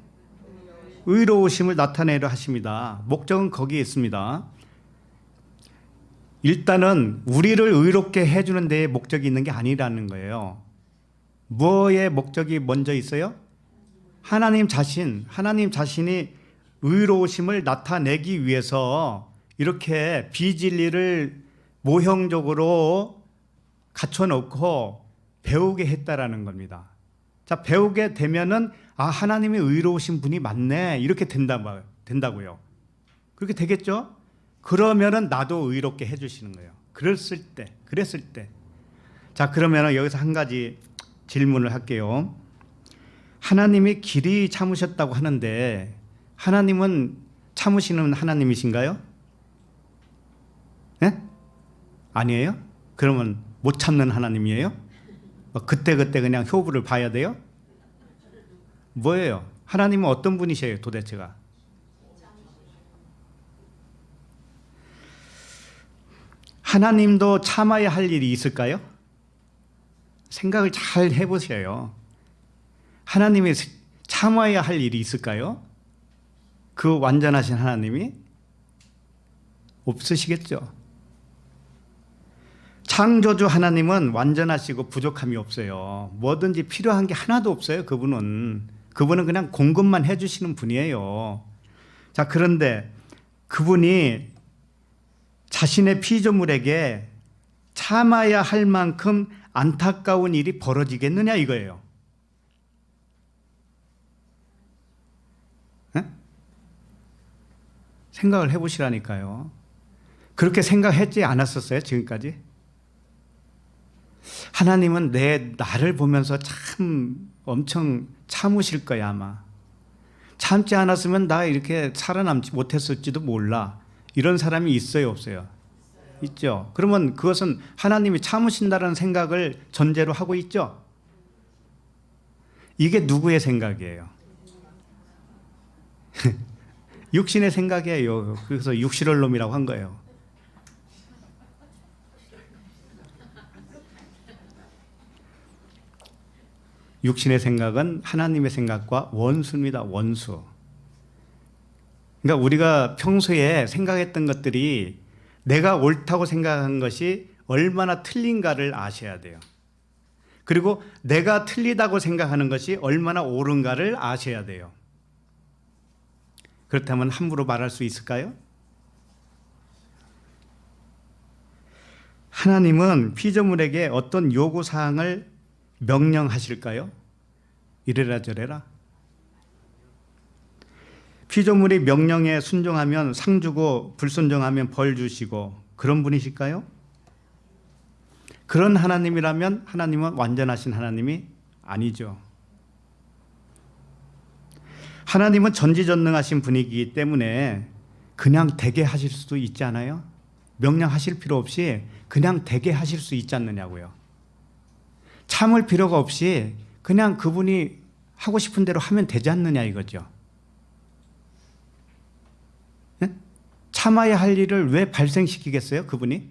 의로우심을 나타내려 하십니다. 목적은 거기에 있습니다. 일단은 우리를 의롭게 해주는 데에 목적이 있는 게 아니라는 거예요. 뭐의 목적이 먼저 있어요? 하나님 자신이 의로우심을 나타내기 위해서 이렇게 비진리를 모형적으로 갖춰놓고 배우게 했다라는 겁니다. 자, 배우게 되면은 하나님이 의로우신 분이 맞네 이렇게 된다고요. 그렇게 되겠죠? 그러면은 나도 의롭게 해주시는 거예요. 그랬을 때. 자, 그러면은 여기서 한 가지 질문을 할게요. 하나님이 길이 참으셨다고 하는데 하나님은 참으시는 하나님이신가요? 네? 아니에요? 그러면 못 참는 하나님이에요? 그때 그냥 효부를 봐야 돼요? 뭐예요? 하나님은 어떤 분이세요 도대체가? 하나님도 참아야 할 일이 있을까요? 생각을 잘 해보세요. 하나님이 참아야 할 일이 있을까요? 그 완전하신 하나님이? 없으시겠죠. 창조주 하나님은 완전하시고 부족함이 없어요. 뭐든지 필요한 게 하나도 없어요. 그분은 그냥 공급만 해주시는 분이에요. 자, 그런데 그분이 자신의 피조물에게 참아야 할 만큼 안타까운 일이 벌어지겠느냐 이거예요. 네? 생각을 해보시라니까요. 그렇게 생각했지 않았었어요 지금까지? 하나님은 나를 보면서 참 엄청 참으실 거야 아마. 참지 않았으면 나 이렇게 살아남지 못했을지도 몰라. 이런 사람이 있어요 없어요? 있죠. 그러면 그것은 하나님이 참으신다는 생각을 전제로 하고 있죠. 이게 누구의 생각이에요? 육신의 생각이에요. 그래서 육실얼놈이라고 한 거예요. 육신의 생각은 하나님의 생각과 원수입니다. 원수. 그러니까 우리가 평소에 생각했던 것들이 내가 옳다고 생각한 것이 얼마나 틀린가를 아셔야 돼요. 그리고 내가 틀리다고 생각하는 것이 얼마나 옳은가를 아셔야 돼요. 그렇다면 함부로 말할 수 있을까요? 하나님은 피조물에게 어떤 요구사항을 명령하실까요? 이래라 저래라. 피조물이 명령에 순종하면 상 주고 불순종하면 벌 주시고 그런 분이실까요? 그런 하나님이라면 하나님은 완전하신 하나님이 아니죠. 하나님은 전지전능하신 분이기 때문에 그냥 되게 하실 수도 있지 않아요? 명령하실 필요 없이 그냥 되게 하실 수 있지 않느냐고요. 참을 필요가 없이 그냥 그분이 하고 싶은 대로 하면 되지 않느냐 이거죠. 네? 참아야 할 일을 왜 발생시키겠어요? 그분이?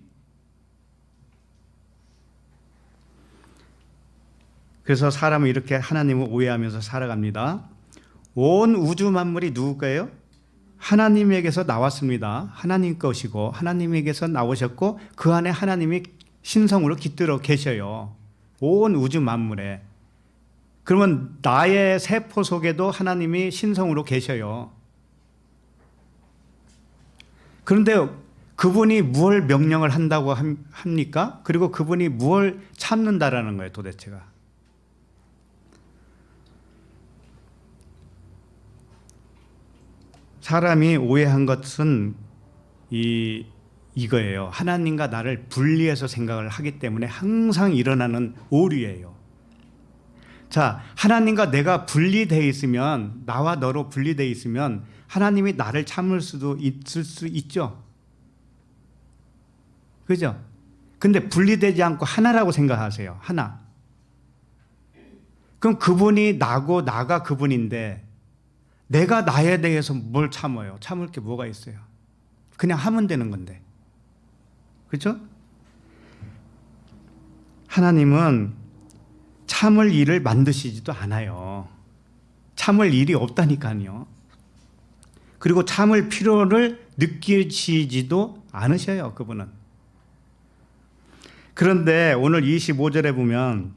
그래서 사람은 이렇게 하나님을 오해하면서 살아갑니다. 온 우주 만물이 누구 거예요? 하나님에게서 나왔습니다. 하나님 것이고 하나님에게서 나오셨고 그 안에 하나님이 신성으로 깃들어 계셔요. 온 우주 만물에. 그러면 나의 세포 속에도 하나님이 신성으로 계셔요. 그런데 그분이 무엇을 명령을 한다고 합니까? 그리고 그분이 무엇을 참는다라는 거예요, 도대체가. 사람이 오해한 것은 이거예요. 하나님과 나를 분리해서 생각을 하기 때문에 항상 일어나는 오류예요. 자, 하나님과 내가 분리되어 있으면, 나와 너로 분리되어 있으면 하나님이 나를 참을 수도 있을 수 있죠. 그죠? 근데 분리되지 않고 하나라고 생각하세요. 하나. 그럼 그분이 나고 나가 그분인데 내가 나에 대해서 뭘 참아요? 참을 게 뭐가 있어요? 그냥 하면 되는 건데. 그렇죠? 하나님은 참을 일을 만드시지도 않아요. 참을 일이 없다니까요. 그리고 참을 필요를 느끼시지도 않으셔요, 그분은. 그런데 오늘 25절에 보면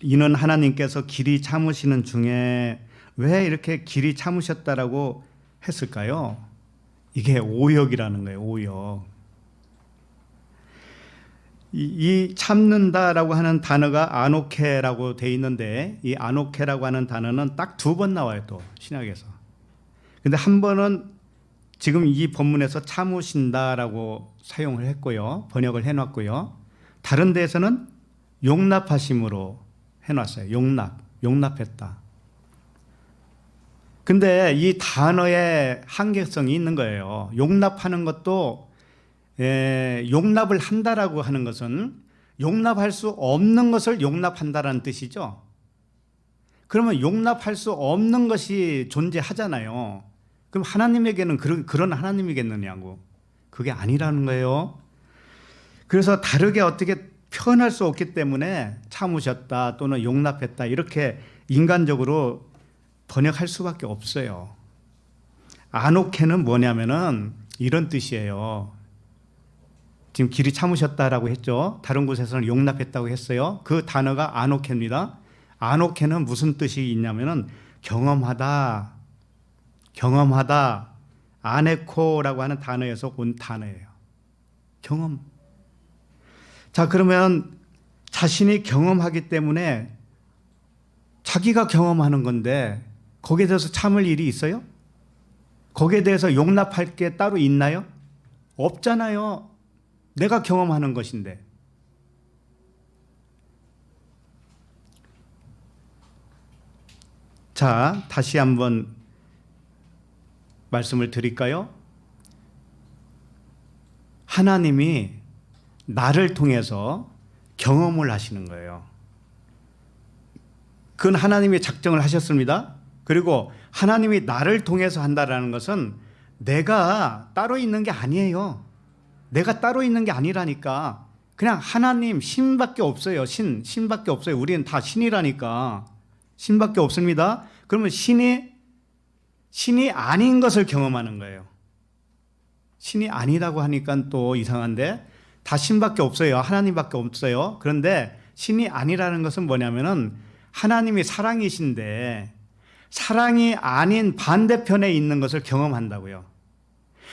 이는 하나님께서 길이 참으시는 중에 왜 이렇게 길이 참으셨다라고 했을까요? 이게 오역이라는 거예요. 오역. 이 참는다라고 하는 단어가 아노케라고 돼 있는데 이 아노케라고 하는 단어는 딱 2번 나와요. 또 신약에서. 근데 한 번은 지금 이 본문에서 참으신다라고 사용을 했고요. 번역을 해놨고요. 다른 데에서는 용납하심으로 해놨어요. 용납했다. 근데 이 단어의 한계성이 있는 거예요. 용납하는 것도 용납을 한다라고 하는 것은 용납할 수 없는 것을 용납한다라는 뜻이죠. 그러면 용납할 수 없는 것이 존재하잖아요. 그럼 하나님에게는 그런 하나님이겠느냐고. 그게 아니라는 거예요. 그래서 다르게 어떻게 표현할 수 없기 때문에 참으셨다 또는 용납했다 이렇게 인간적으로 번역할 수밖에 없어요. 아노케는 뭐냐면은 이런 뜻이에요. 지금 길이 참으셨다라고 했죠. 다른 곳에서는 용납했다고 했어요. 그 단어가 아노케입니다. 아노케는 무슨 뜻이 있냐면은 경험하다. 아네코라고 하는 단어에서 온 단어예요. 경험. 자, 그러면 자신이 경험하기 때문에 자기가 경험하는 건데 거기에 대해서 참을 일이 있어요? 거기에 대해서 용납할 게 따로 있나요? 없잖아요. 내가 경험하는 것인데. 자, 다시 한번 말씀을 드릴까요? 하나님이 나를 통해서 경험을 하시는 거예요. 그건 하나님이 작정을 하셨습니다. 그리고 하나님이 나를 통해서 한다라는 것은 내가 따로 있는 게 아니에요. 내가 따로 있는 게 아니라니까. 그냥 하나님, 신밖에 없어요. 신밖에 없어요. 우리는 다 신이라니까. 신밖에 없습니다. 그러면 신이 아닌 것을 경험하는 거예요. 신이 아니라고 하니까 또 이상한데, 다 신밖에 없어요. 하나님밖에 없어요. 그런데 신이 아니라는 것은 뭐냐면은 하나님이 사랑이신데 사랑이 아닌 반대편에 있는 것을 경험한다고요.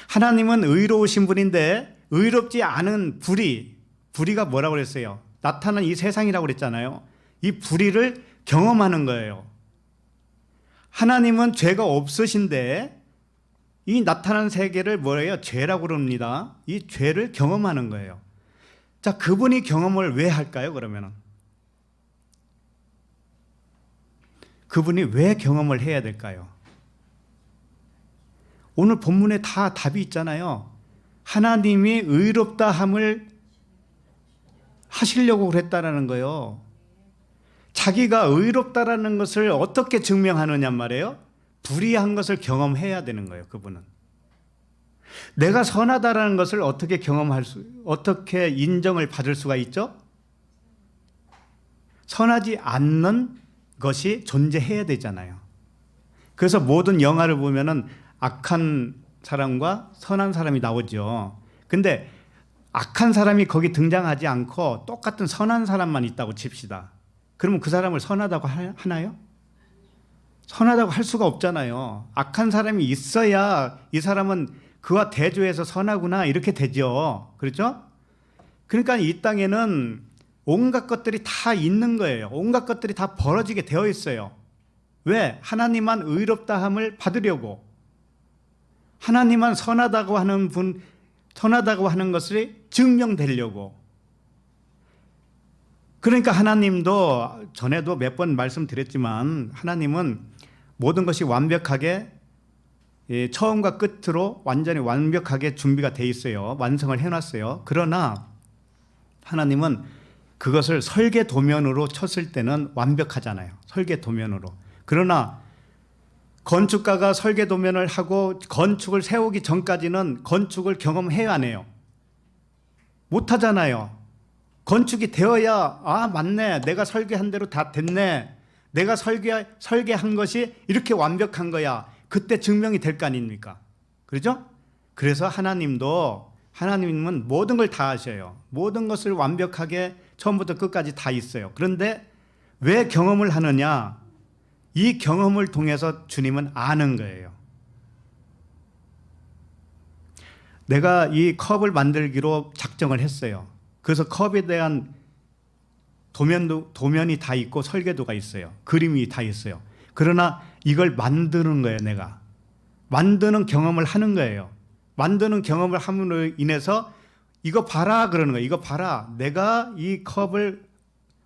하나님은 의로우신 분인데 의롭지 않은 불의가 뭐라고 그랬어요? 나타난 이 세상이라고 그랬잖아요. 이 불의를 경험하는 거예요. 하나님은 죄가 없으신데 이 나타난 세계를 뭐예요? 죄라고 그럽니다. 이 죄를 경험하는 거예요. 자, 그분이 경험을 왜 할까요? 그러면은 그분이 왜 경험을 해야 될까요? 오늘 본문에 다 답이 있잖아요. 하나님이 의롭다 함을 하시려고 그랬다라는 거예요. 자기가 의롭다라는 것을 어떻게 증명하느냐 말이에요? 불의한 것을 경험해야 되는 거예요. 그분은 내가 선하다라는 것을 어떻게 인정을 받을 수가 있죠? 선하지 않는 것이 존재해야 되잖아요. 그래서 모든 영화를 보면은 악한 사람과 선한 사람이 나오죠. 근데 악한 사람이 거기 등장하지 않고 똑같은 선한 사람만 있다고 칩시다. 그러면 그 사람을 선하다고 하나요? 선하다고 할 수가 없잖아요. 악한 사람이 있어야 이 사람은 그와 대조해서 선하구나 이렇게 되죠. 그렇죠? 그러니까 이 땅에는 온갖 것들이 다 있는 거예요. 온갖 것들이 다 벌어지게 되어 있어요. 왜? 하나님만 의롭다함을 받으려고, 하나님만 선하다고 하는 것이 증명되려고. 그러니까 하나님도 전에도 몇 번 말씀드렸지만 하나님은 모든 것이 완벽하게 처음과 끝으로 완전히 완벽하게 준비가 돼 있어요. 완성을 해놨어요. 그러나 하나님은 그것을 설계 도면으로 쳤을 때는 완벽하잖아요. 설계 도면으로. 그러나 건축가가 설계 도면을 하고 건축을 세우기 전까지는 건축을 경험해야 하네요. 못하잖아요. 건축이 되어야 맞네, 내가 설계한 대로 다 됐네, 내가 설계한 것이 이렇게 완벽한 거야, 그때 증명이 될 거 아닙니까? 그렇죠? 그래서 하나님은 모든 걸 다 하셔요. 모든 것을 완벽하게 처음부터 끝까지 다 있어요. 그런데 왜 경험을 하느냐? 이 경험을 통해서 주님은 아는 거예요. 내가 이 컵을 만들기로 작정을 했어요. 그래서 컵에 대한 도면이 다 있고 설계도가 있어요. 그림이 다 있어요. 그러나 이걸 만드는 거예요. 내가 만드는 경험을 하는 거예요. 만드는 경험을 함으로 인해서 이거 봐라 그러는 거예요. 이거 봐라, 내가 이 컵을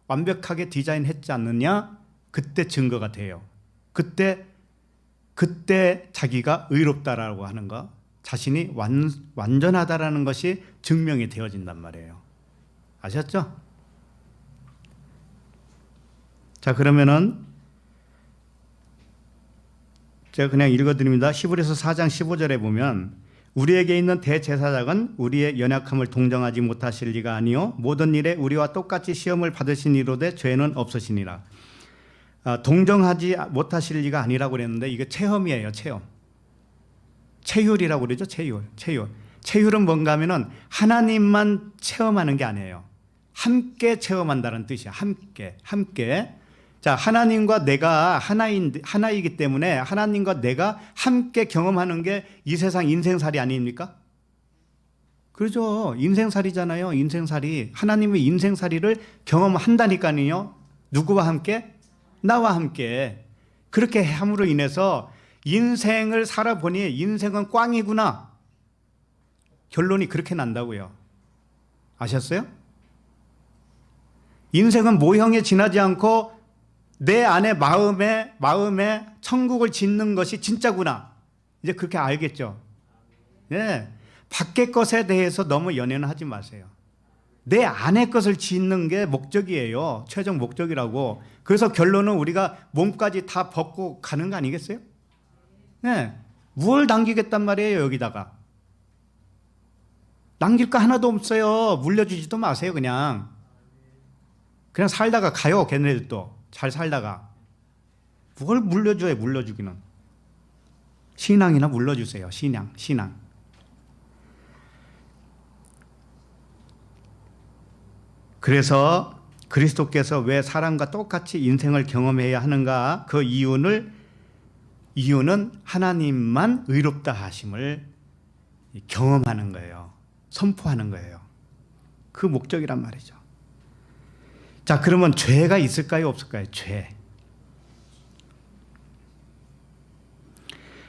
완벽하게 디자인했지 않느냐? 그때 증거가 돼요. 그때 자기가 의롭다라고 하는 거, 자신이 완전하다라는 것이 증명이 되어진단 말이에요. 아셨죠? 자, 그러면은 제가 그냥 읽어드립니다. 히브리서 4장 15절에 보면 우리에게 있는 대제사장은 우리의 연약함을 동정하지 못하실 리가 아니요 모든 일에 우리와 똑같이 시험을 받으신 이로되 죄는 없으시니라. 동정하지 못하실 리가 아니라고 그랬는데 이게 체험이에요. 체휼이라고 그러죠. 체휼은 뭔가 하면은 하나님만 체험하는 게 아니에요. 함께 체험한다는 뜻이야. 함께. 자, 하나님과 내가 하나이기 때문에 하나님과 내가 함께 경험하는 게 이 세상 인생살이 아닙니까? 그렇죠. 인생살이잖아요. 인생살이. 하나님의 인생살이를 경험한다니까요. 누구와 함께? 나와 함께. 그렇게 함으로 인해서 인생을 살아보니 인생은 꽝이구나. 결론이 그렇게 난다고요. 아셨어요? 인생은 모형에 지나지 않고 내 안에 마음에 천국을 짓는 것이 진짜구나. 이제 그렇게 알겠죠. 예. 밖의 것에 대해서 너무 연연을 하지 마세요. 내 안의 것을 짓는 게 목적이에요. 최종 목적이라고. 그래서 결론은 우리가 몸까지 다 벗고 가는 거 아니겠어요? 네. 뭘 남기겠단 말이에요, 여기다가. 남길 거 하나도 없어요. 물려주지도 마세요, 그냥 살다가 가요, 걔네들도. 잘 살다가. 뭘 물려줘요, 물려주기는. 신앙이나 물려주세요, 신앙. 그래서 그리스도께서 왜 사람과 똑같이 인생을 경험해야 하는가? 그 이유는 하나님만 의롭다 하심을 경험하는 거예요. 선포하는 거예요. 그 목적이란 말이죠. 자, 그러면 죄가 있을까요? 없을까요?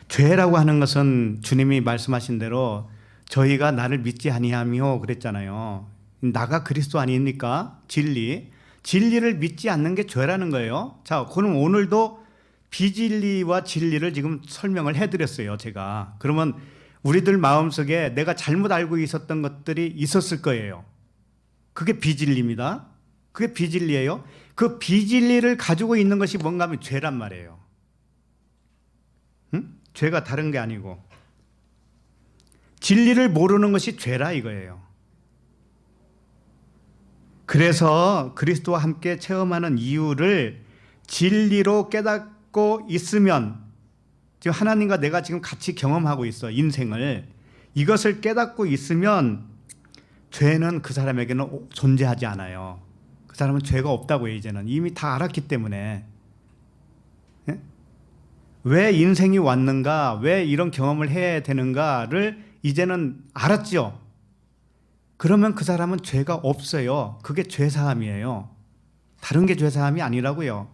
죄라고 하는 것은 주님이 말씀하신 대로 저희가 나를 믿지 아니하며 그랬잖아요. 나가 그리스도 아닙니까? 진리를 믿지 않는 게 죄라는 거예요. 자, 그럼 오늘도 비진리와 진리를 지금 설명을 해드렸어요, 제가. 그러면 우리들 마음속에 내가 잘못 알고 있었던 것들이 있었을 거예요. 그게 비진리입니다. 그게 비진리예요. 그 비진리를 가지고 있는 것이 뭔가 하면 죄란 말이에요. 응? 죄가 다른 게 아니고 진리를 모르는 것이 죄라 이거예요. 그래서 그리스도와 함께 체험하는 이유를 진리로 깨닫고 있으면, 지금 하나님과 내가 지금 같이 경험하고 있어, 인생을. 이것을 깨닫고 있으면 죄는 그 사람에게는 존재하지 않아요. 그 사람은 죄가 없다고요. 이제는 이미 다 알았기 때문에. 예? 왜 인생이 왔는가, 왜 이런 경험을 해야 되는가를 이제는 알았죠. 그러면 그 사람은 죄가 없어요. 그게 죄사함이에요. 다른 게 죄사함이 아니라고요.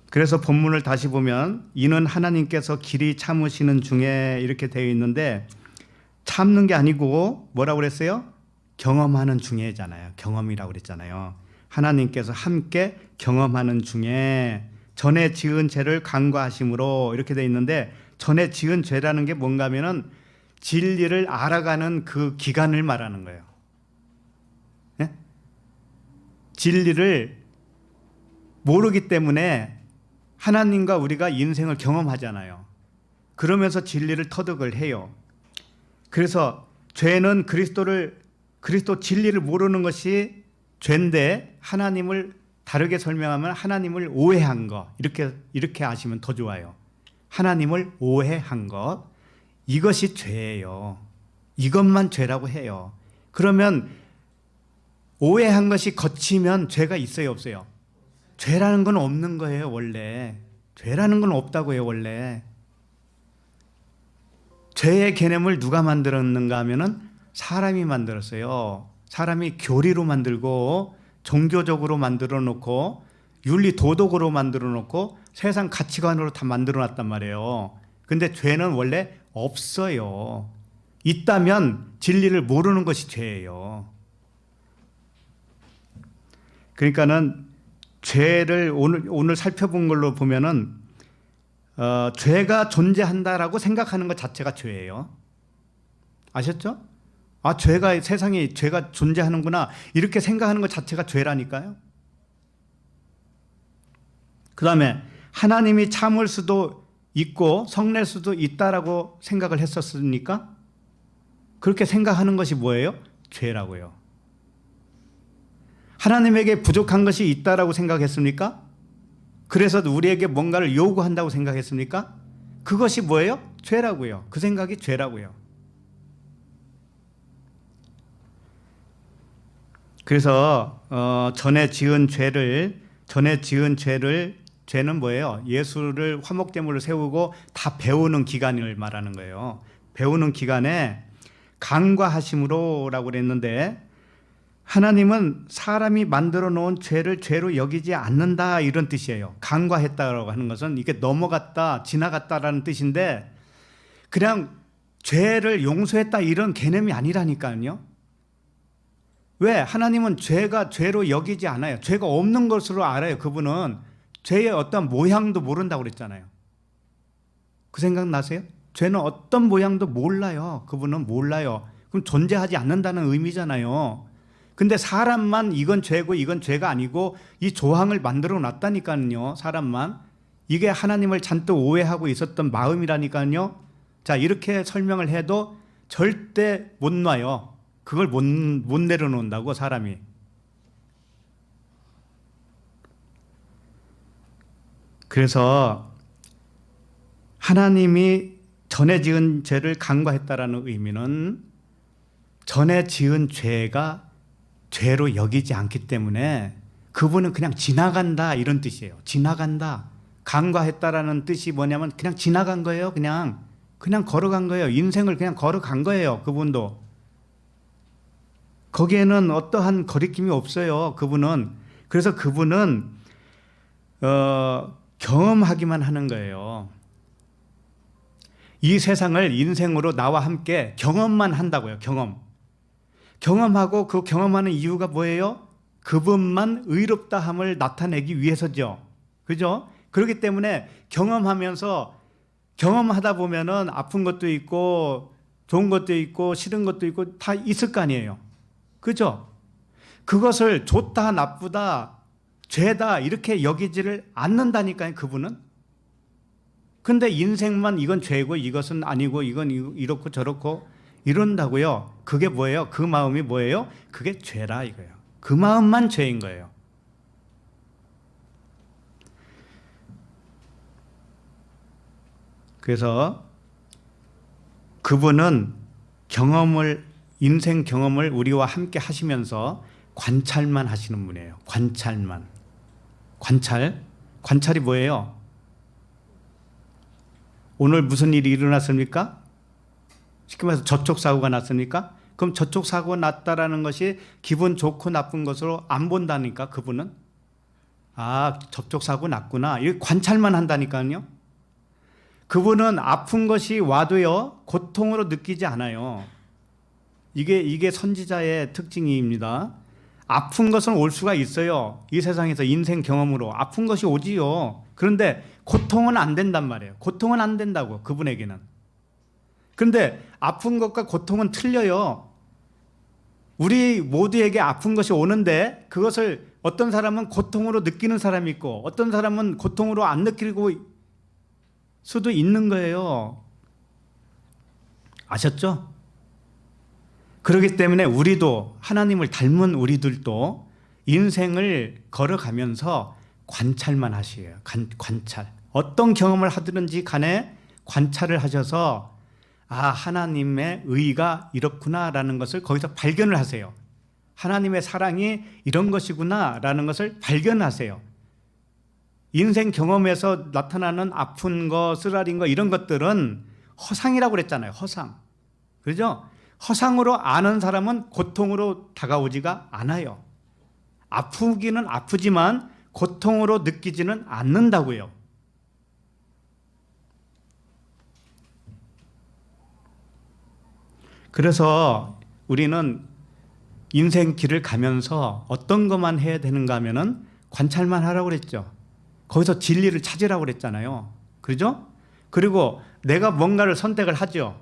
그래서 본문을 다시 보면 이는 하나님께서 길이 참으시는 중에 이렇게 되어 있는데, 참는 게 아니고 뭐라고 그랬어요? 경험하는 중에잖아요. 경험이라고 그랬잖아요. 하나님께서 함께 경험하는 중에 전에 지은 죄를 간과하심으로 이렇게 되어 있는데, 전에 지은 죄라는 게 뭔가 하면은 진리를 알아가는 그 기간을 말하는 거예요. 네? 진리를 모르기 때문에 하나님과 우리가 인생을 경험하잖아요. 그러면서 진리를 터득을 해요. 그래서 죄는 그리스도 진리를 모르는 것이 죄인데, 하나님을 다르게 설명하면 하나님을 오해한 것, 이렇게 아시면 더 좋아요. 하나님을 오해한 것, 이것이 죄예요. 이것만 죄라고 해요. 그러면 오해한 것이 거치면 죄가 있어요, 없어요? 죄라는 건 없는 거예요, 원래. 죄라는 건 없다고 해요, 원래. 죄의 개념을 누가 만들었는가 하면은 사람이 만들었어요. 사람이 교리로 만들고 종교적으로 만들어 놓고 윤리 도덕으로 만들어 놓고 세상 가치관으로 다 만들어 놨단 말이에요. 근데 죄는 원래 없어요. 있다면 진리를 모르는 것이 죄예요. 그러니까는 죄를 오늘 살펴본 걸로 보면은 죄가 존재한다라고 생각하는 것 자체가 죄예요. 아셨죠? 아, 세상에 죄가 존재하는구나, 이렇게 생각하는 것 자체가 죄라니까요. 그 다음에 하나님이 참을 수도 있고 성낼 수도 있다라고 생각을 했었습니까? 그렇게 생각하는 것이 뭐예요? 죄라고요. 하나님에게 부족한 것이 있다라고 생각했습니까? 그래서 우리에게 뭔가를 요구한다고 생각했습니까? 그것이 뭐예요? 죄라고요. 그 생각이 죄라고요. 그래서 전에 지은 죄는 뭐예요? 예수를 화목제물로 세우고 다 배우는 기간을 말하는 거예요. 배우는 기간에 간과하심으로라고 그랬는데, 하나님은 사람이 만들어 놓은 죄를 죄로 여기지 않는다, 이런 뜻이에요. 간과했다라고 하는 것은 이게 넘어갔다, 지나갔다라는 뜻인데, 그냥 죄를 용서했다 이런 개념이 아니라니까요. 왜? 하나님은 죄가 죄로 여기지 않아요. 죄가 없는 것으로 알아요. 그분은 죄의 어떤 모양도 모른다고 그랬잖아요. 그 생각 나세요? 죄는 어떤 모양도 몰라요. 그분은 몰라요. 그럼 존재하지 않는다는 의미잖아요. 근데 사람만 이건 죄고 이건 죄가 아니고 이 조항을 만들어 놨다니까요. 사람만. 이게 하나님을 잔뜩 오해하고 있었던 마음이라니까요. 자, 이렇게 설명을 해도 절대 못 놔요. 그걸 못 내려놓는다고, 사람이. 그래서 하나님이 전에 지은 죄를 간과했다라는 의미는 전에 지은 죄가 죄로 여기지 않기 때문에 그분은 그냥 지나간다 이런 뜻이에요. 지나간다. 간과했다라는 뜻이 뭐냐면 그냥 지나간 거예요. 그냥 걸어간 거예요. 인생을 그냥 걸어간 거예요. 그분도. 거기에는 어떠한 거리낌이 없어요. 그분은. 그래서 그분은 경험하기만 하는 거예요. 이 세상을 인생으로 나와 함께 경험만 한다고요. 경험하고 그 경험하는 이유가 뭐예요? 그분만 의롭다함을 나타내기 위해서죠. 그죠? 그렇기 때문에 경험하다 보면은 아픈 것도 있고 좋은 것도 있고 싫은 것도 있고 다 있을 거 아니에요. 그죠? 그것을 좋다, 나쁘다, 죄다 이렇게 여기지를 않는다니까요. 그분은. 근데 인생만 이건 죄고 이것은 아니고 이건 이렇고 저렇고 이런다고요. 그게 뭐예요? 그 마음이 뭐예요? 그게 죄라 이거예요. 그 마음만 죄인 거예요. 그래서 그분은 인생 경험을 우리와 함께 하시면서 관찰만 하시는 분이에요. 관찰이 뭐예요? 오늘 무슨 일이 일어났습니까? 쉽게 말해서 저쪽 사고가 났습니까? 그럼 저쪽 사고가 났다라는 것이 기분 좋고 나쁜 것으로 안 본다니까 그분은. 아, 저쪽 사고 났구나. 이 관찰만 한다니까요. 그분은 아픈 것이 와도요 고통으로 느끼지 않아요. 이게 선지자의 특징입니다. 아픈 것은 올 수가 있어요. 이 세상에서 인생 경험으로 아픈 것이 오지요. 그런데 고통은 안 된단 말이에요. 고통은 안 된다고 그분에게는. 그런데 아픈 것과 고통은 틀려요. 우리 모두에게 아픈 것이 오는데 그것을 어떤 사람은 고통으로 느끼는 사람이 있고 어떤 사람은 고통으로 안 느끼고 수도 있는 거예요. 아셨죠? 그렇기 때문에 우리도 하나님을 닮은 우리들도 인생을 걸어가면서 관찰만 하시에요. 관찰. 어떤 경험을 하든지 간에 관찰을 하셔서 아, 하나님의 의가 이렇구나라는 것을 거기서 발견을 하세요. 하나님의 사랑이 이런 것이구나라는 것을 발견하세요. 인생 경험에서 나타나는 아픈 거, 쓰라린 거 이런 것들은 허상이라고 그랬잖아요. 허상. 그죠? 허상으로 아는 사람은 고통으로 다가오지가 않아요. 아프기는 아프지만 고통으로 느끼지는 않는다고요. 그래서 우리는 인생 길을 가면서 어떤 것만 해야 되는가 하면은 관찰만 하라고 그랬죠. 거기서 진리를 찾으라고 그랬잖아요. 그렇죠? 그리고 내가 뭔가를 선택을 하죠.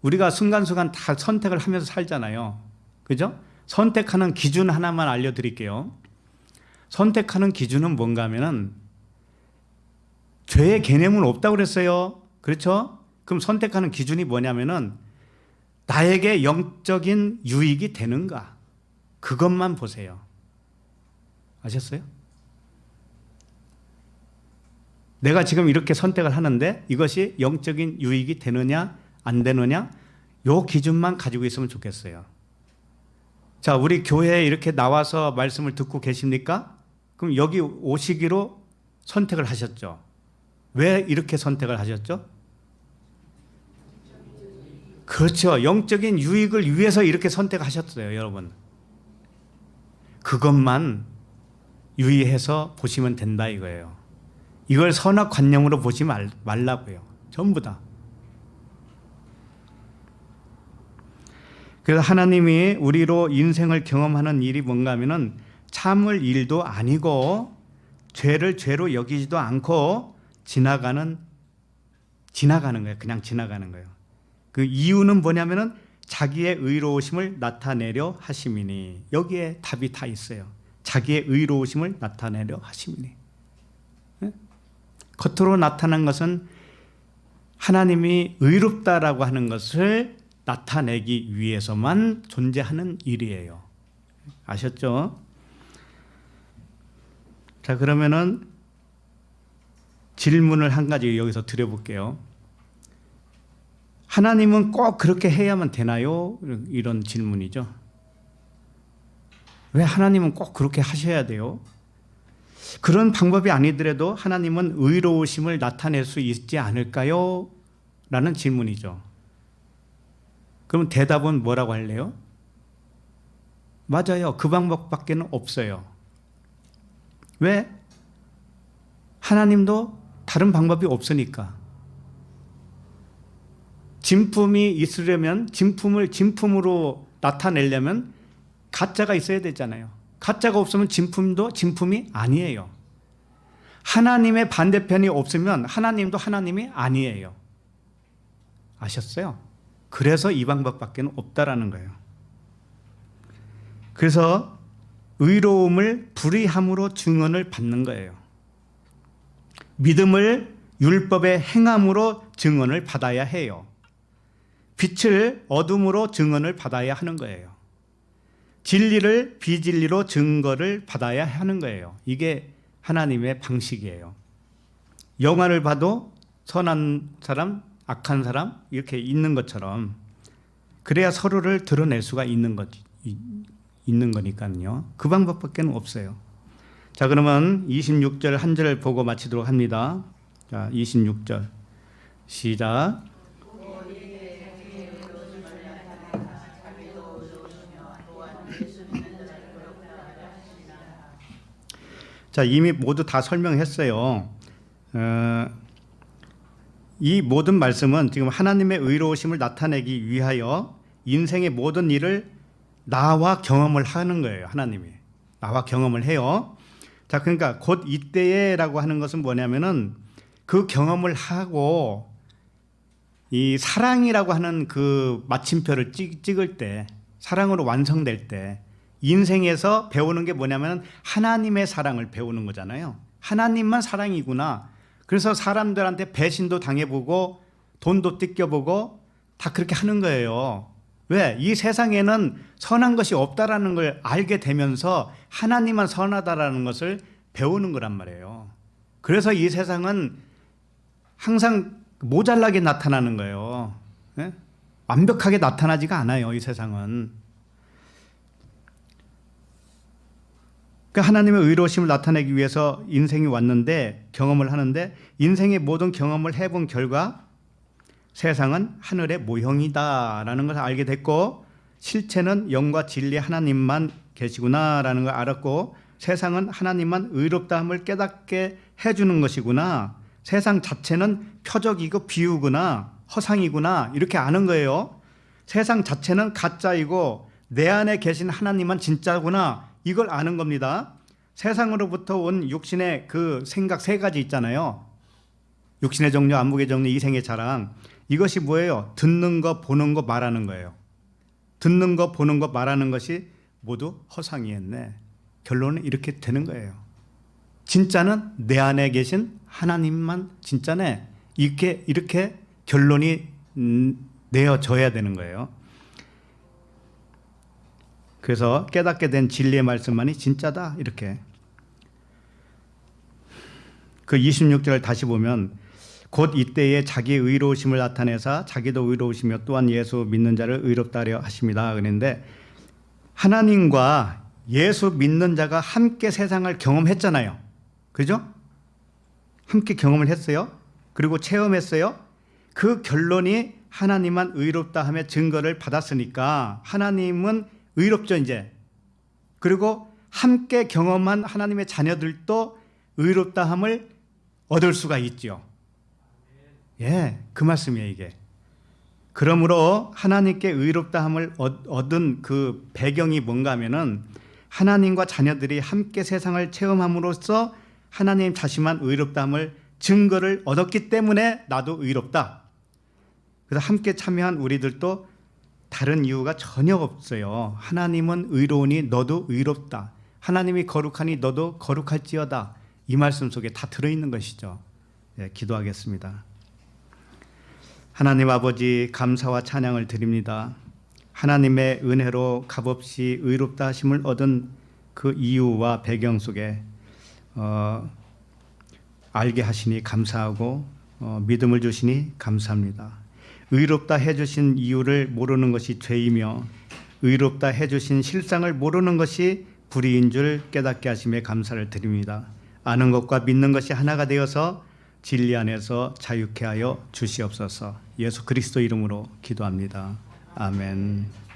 우리가 순간순간 다 선택을 하면서 살잖아요. 그죠? 선택하는 기준 하나만 알려드릴게요. 선택하는 기준은 뭔가 하면은 죄의 개념은 없다고 그랬어요. 그렇죠? 그럼 선택하는 기준이 뭐냐면은 나에게 영적인 유익이 되는가? 그것만 보세요. 아셨어요? 내가 지금 이렇게 선택을 하는데 이것이 영적인 유익이 되느냐 안 되느냐 요 기준만 가지고 있으면 좋겠어요. 자, 우리 교회에 이렇게 나와서 말씀을 듣고 계십니까? 그럼 여기 오시기로 선택을 하셨죠. 왜 이렇게 선택을 하셨죠? 그렇죠. 영적인 유익을 위해서 이렇게 선택하셨어요, 여러분. 그것만 유의해서 보시면 된다 이거예요. 이걸 선악관념으로 보지 말라고요. 전부 다. 그래서 하나님이 우리로 인생을 경험하는 일이 뭔가 하면은 참을 일도 아니고 죄를 죄로 여기지도 않고 지나가는 거예요. 그냥 지나가는 거예요. 그 이유는 뭐냐면은 자기의 의로우심을 나타내려 하심이니. 여기에 답이 다 있어요. 자기의 의로우심을 나타내려 하심이니. 네? 겉으로 나타난 것은 하나님이 의롭다라고 하는 것을 나타내기 위해서만 존재하는 일이에요. 아셨죠? 자, 그러면은 질문을 한 가지 여기서 드려볼게요. 하나님은 꼭 그렇게 해야만 되나요? 이런 질문이죠. 왜 하나님은 꼭 그렇게 하셔야 돼요? 그런 방법이 아니더라도 하나님은 의로우심을 나타낼 수 있지 않을까요? 라는 질문이죠. 그럼 대답은 뭐라고 할래요? 맞아요. 그 방법밖에 없어요. 왜? 하나님도 다른 방법이 없으니까. 진품이 있으려면 진품을 진품으로 나타내려면 가짜가 있어야 되잖아요. 가짜가 없으면 진품도 진품이 아니에요. 하나님의 반대편이 없으면 하나님도 하나님이 아니에요. 아셨어요? 그래서 이 방법밖에 없다라는 거예요. 그래서 의로움을 불의함으로 증언을 받는 거예요. 믿음을 율법의 행함으로 증언을 받아야 해요. 빛을 어둠으로 증언을 받아야 하는 거예요. 진리를 비진리로 증거를 받아야 하는 거예요. 이게 하나님의 방식이에요. 영화를 봐도 선한 사람, 악한 사람 이렇게 있는 것처럼 그래야 서로를 드러낼 수가 있는 거니까요. 그 방법밖에 없어요. 자, 그러면 26절 한 절을 보고 마치도록 합니다. 자, 26절 시작. 자, 이미 모두 다 설명했어요. 이 모든 말씀은 지금 하나님의 의로우심을 나타내기 위하여 인생의 모든 일을 나와 경험을 하는 거예요. 하나님이 나와 경험을 해요. 자, 그러니까 곧 이때에라고 하는 것은 뭐냐면은 그 경험을 하고 이 사랑이라고 하는 그 마침표를 찍을 때, 사랑으로 완성될 때 인생에서 배우는 게 뭐냐면 하나님의 사랑을 배우는 거잖아요. 하나님만 사랑이구나. 그래서 사람들한테 배신도 당해보고 돈도 뜯겨보고 다 그렇게 하는 거예요. 왜? 이 세상에는 선한 것이 없다라는 걸 알게 되면서 하나님만 선하다라는 것을 배우는 거란 말이에요. 그래서 이 세상은 항상 모자라게 나타나는 거예요. 네? 완벽하게 나타나지가 않아요. 이 세상은. 그러니까 하나님의 의로우심을 나타내기 위해서 인생이 왔는데 경험을 하는데 인생의 모든 경험을 해본 결과 세상은 하늘의 모형이다라는 것을 알게 됐고 실체는 영과 진리 하나님만 계시구나라는 걸 알았고 세상은 하나님만 의롭다함을 깨닫게 해주는 것이구나. 세상 자체는 표적이고 비유구나. 허상이구나. 이렇게 아는 거예요. 세상 자체는 가짜이고 내 안에 계신 하나님만 진짜구나. 이걸 아는 겁니다. 세상으로부터 온 육신의 그 생각 세 가지 있잖아요. 육신의 정욕, 안목의 정욕, 이생의 자랑. 이것이 뭐예요? 듣는 거, 보는 거, 말하는 거예요. 듣는 거, 보는 거, 말하는 것이 모두 허상이었네. 결론은 이렇게 되는 거예요. 진짜는 내 안에 계신 하나님만 진짜네. 이렇게 결론이 내어져야 되는 거예요. 그래서 깨닫게 된 진리의 말씀만이 진짜다. 이렇게. 그 26절을 다시 보면 곧 이때에 자기의 의로우심을 나타내사 자기도 의로우시며 또한 예수 믿는 자를 의롭다 하려 하십니다. 그런데 하나님과 예수 믿는 자가 함께 세상을 경험했잖아요. 그죠? 함께 경험을 했어요. 그리고 체험했어요. 그 결론이 하나님만 의롭다 함의 증거를 받았으니까 하나님은 의롭죠, 이제. 그리고 함께 경험한 하나님의 자녀들도 의롭다함을 얻을 수가 있죠. 예, 그 말씀이에요, 이게. 그러므로 하나님께 의롭다함을 얻은 그 배경이 뭔가 하면은 하나님과 자녀들이 함께 세상을 체험함으로써 하나님 자신만 의롭다함을 증거를 얻었기 때문에 나도 의롭다. 그래서 함께 참여한 우리들도 다른 이유가 전혀 없어요. 하나님은 의로우니 너도 의롭다. 하나님이 거룩하니 너도 거룩할지어다. 이 말씀 속에 다 들어있는 것이죠. 네, 기도하겠습니다. 하나님 아버지 감사와 찬양을 드립니다. 하나님의 은혜로 값없이 의롭다 하심을 얻은 그 이유와 배경 속에 알게 하시니 감사하고 믿음을 주시니 감사합니다. 의롭다 해주신 이유를 모르는 것이 죄이며 의롭다 해주신 실상을 모르는 것이 불의인 줄 깨닫게 하심에 감사를 드립니다. 아는 것과 믿는 것이 하나가 되어서 진리 안에서 자유케 하여 주시옵소서. 예수 그리스도 이름으로 기도합니다. 아멘.